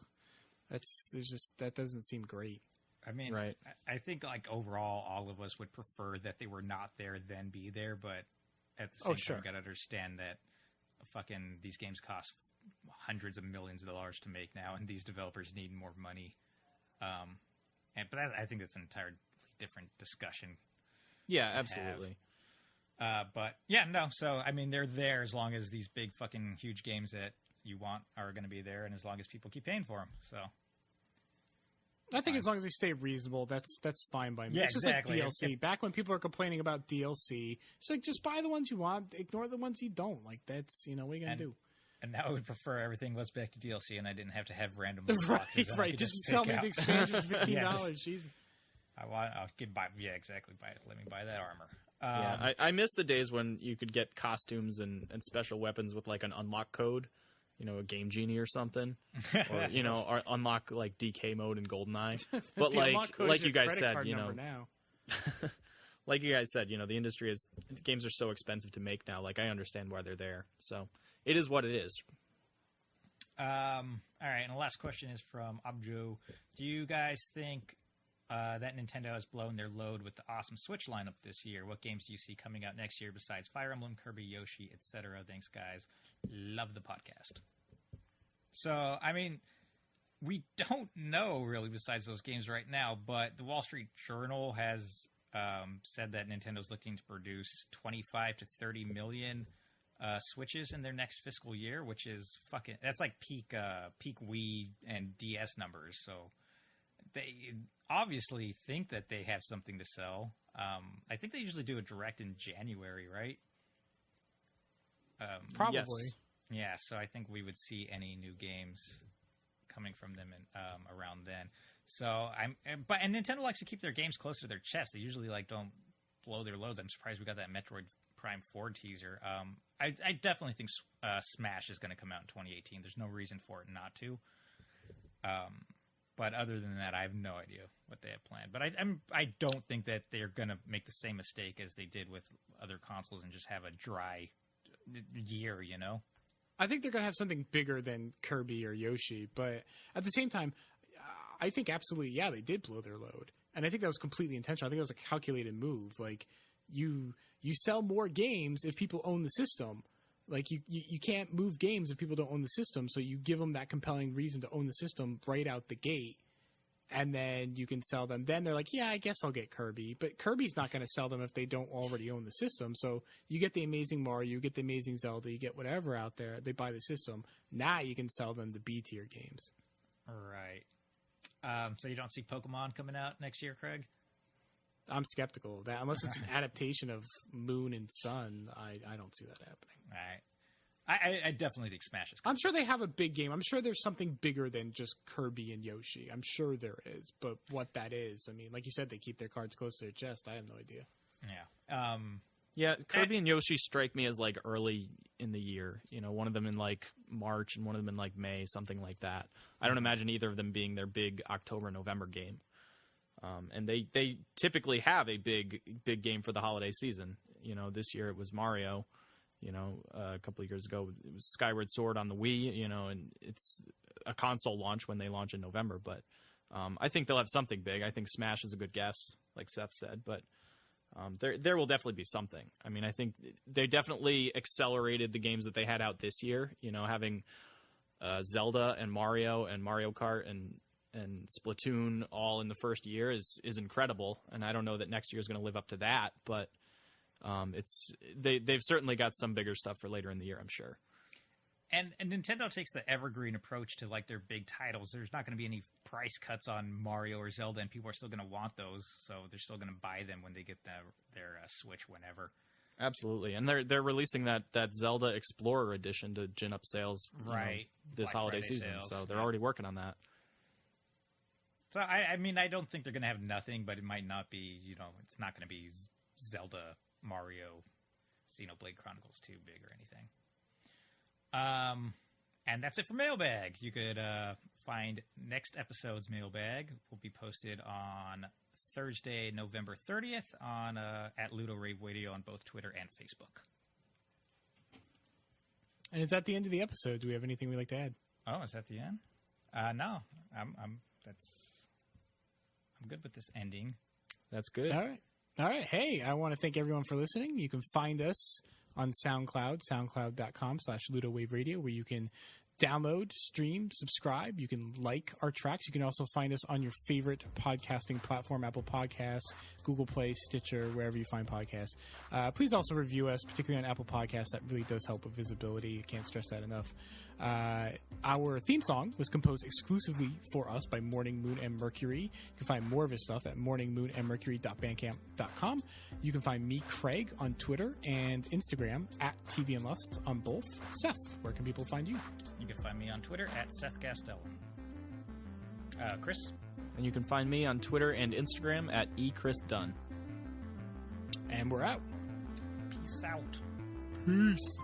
That doesn't seem great. I mean, right. I think like overall, all of us would prefer that they were not there than be there. But at the same time, you got to understand that fucking these games cost hundreds of millions of dollars to make now, and these developers need more money. I think that's an entirely different discussion. Yeah, absolutely. But yeah, no. So I mean, they're there as long as these big fucking huge games that you want are going to be there, and as long as people keep paying for them. So I think as long as they stay reasonable, that's fine by me. Yeah, it's just exactly. like DLC. Back when people are complaining about DLC, it's like just buy the ones you want, ignore the ones you don't. Like that's what are you gonna do? And now I would prefer everything was back to DLC, and I didn't have to have random right, right. Just sell me the expansion for $15. Jesus. I'll yeah, exactly. Let me buy that armor. Yeah, I miss the days when you could get costumes and special weapons with like an unlock code, a Game Genie or something, or or unlock like DK mode in GoldenEye. But like you guys said, like you guys said, the industry games are so expensive to make now. Like I understand why they're there. So it is what it is. All right, and the last question is from Abjo. Do you guys think that Nintendo has blown their load with the awesome Switch lineup this year? What games do you see coming out next year besides Fire Emblem, Kirby, Yoshi, etc.? Thanks, guys. Love the podcast. So, I mean, we don't know really besides those games right now, but the Wall Street Journal has said that Nintendo's looking to produce 25 to 30 million Switches in their next fiscal year, which is that's like peak Wii and DS numbers. So they obviously think that they have something to sell. I think they usually do a direct in January, right? Probably. Yes. Yeah, so I think we would see any new games coming from them around then. So and Nintendo likes to keep their games close to their chest. They usually don't blow their loads. I'm surprised we got that Metroid Prime 4 teaser. I definitely think Smash is going to come out in 2018. There's no reason for it not to. But other than that, I have no idea what they have planned. But I don't think that they're going to make the same mistake as they did with other consoles and just have a dry year, I think they're going to have something bigger than Kirby or Yoshi. But at the same time, I think absolutely, yeah, they did blow their load. And I think that was completely intentional. I think it was a calculated move. Like, you sell more games if people own the system. Like, you can't move games if people don't own the system, so you give them that compelling reason to own the system right out the gate, and then you can sell them. Then they're like, yeah, I guess I'll get Kirby. But Kirby's not going to sell them if they don't already own the system. So you get the Amazing Mario, you get the Amazing Zelda, you get whatever out there. They buy the system. Now you can sell them the B-tier games. All right. So you don't see Pokemon coming out next year, Craig? I'm skeptical of that. Unless it's an adaptation of Moon and Sun, I don't see that happening. All right. I definitely think Smash is coming. I'm sure they have a big game. I'm sure there's something bigger than just Kirby and Yoshi. I'm sure there is. But what that is, I mean, like you said, they keep their cards close to their chest. I have no idea. Yeah. Yeah, Kirby and Yoshi strike me as like early in the year. One of them in like March and one of them in like May, something like that. I don't imagine either of them being their big October, November game. And they typically have a big game for the holiday season. This year it was Mario. A couple of years ago it was Skyward Sword on the Wii. And it's a console launch when they launch in November. But I think they'll have something big. I think Smash is a good guess, like Seth said. But there will definitely be something. I mean, I think they definitely accelerated the games that they had out this year. Having Zelda and Mario Kart and Splatoon all in the first year is incredible, and I don't know that next year is going to live up to that, but they've certainly got some bigger stuff for later in the year, I'm sure. And Nintendo takes the evergreen approach to like their big titles. There's not going to be any price cuts on Mario or Zelda, and people are still going to want those, so they're still going to buy them when they get their Switch whenever. Absolutely, and they're releasing that Zelda Explorer edition to gin up sales this Black holiday Friday season, sales. So they're already working on that. So, I mean, I don't think they're going to have nothing, but it might not be, it's not going to be Zelda, Mario, Xenoblade Chronicles 2 big or anything. And that's it for Mailbag. You could find next episode's Mailbag. Will be posted on Thursday, November 30th at Ludowave Radio on both Twitter and Facebook. And it's at the end of the episode. Do we have anything we'd like to add? Oh, is that the end? No. I'm good with this ending. That's good. All right. Hey, I want to thank everyone for listening. You can find us on SoundCloud, soundcloud.com/Ludowave Radio, where you can download, stream, subscribe. You can like our tracks. You can also find us on your favorite podcasting platform, Apple Podcasts, Google Play, Stitcher, wherever you find podcasts. Please also review us, particularly on Apple Podcasts. That really does help with visibility. I can't stress that enough. Our theme song was composed exclusively for us by Morning, Moon, and Mercury. You can find more of his stuff at morningmoonandmercury.bandcamp.com. You can find me, Craig, on Twitter and Instagram at TV and Lust on both. Seth, where can people find you? You can find me on Twitter at Seth Gastel. Chris? And you can find me on Twitter and Instagram at echrisdunn. And we're out. Peace out. Peace.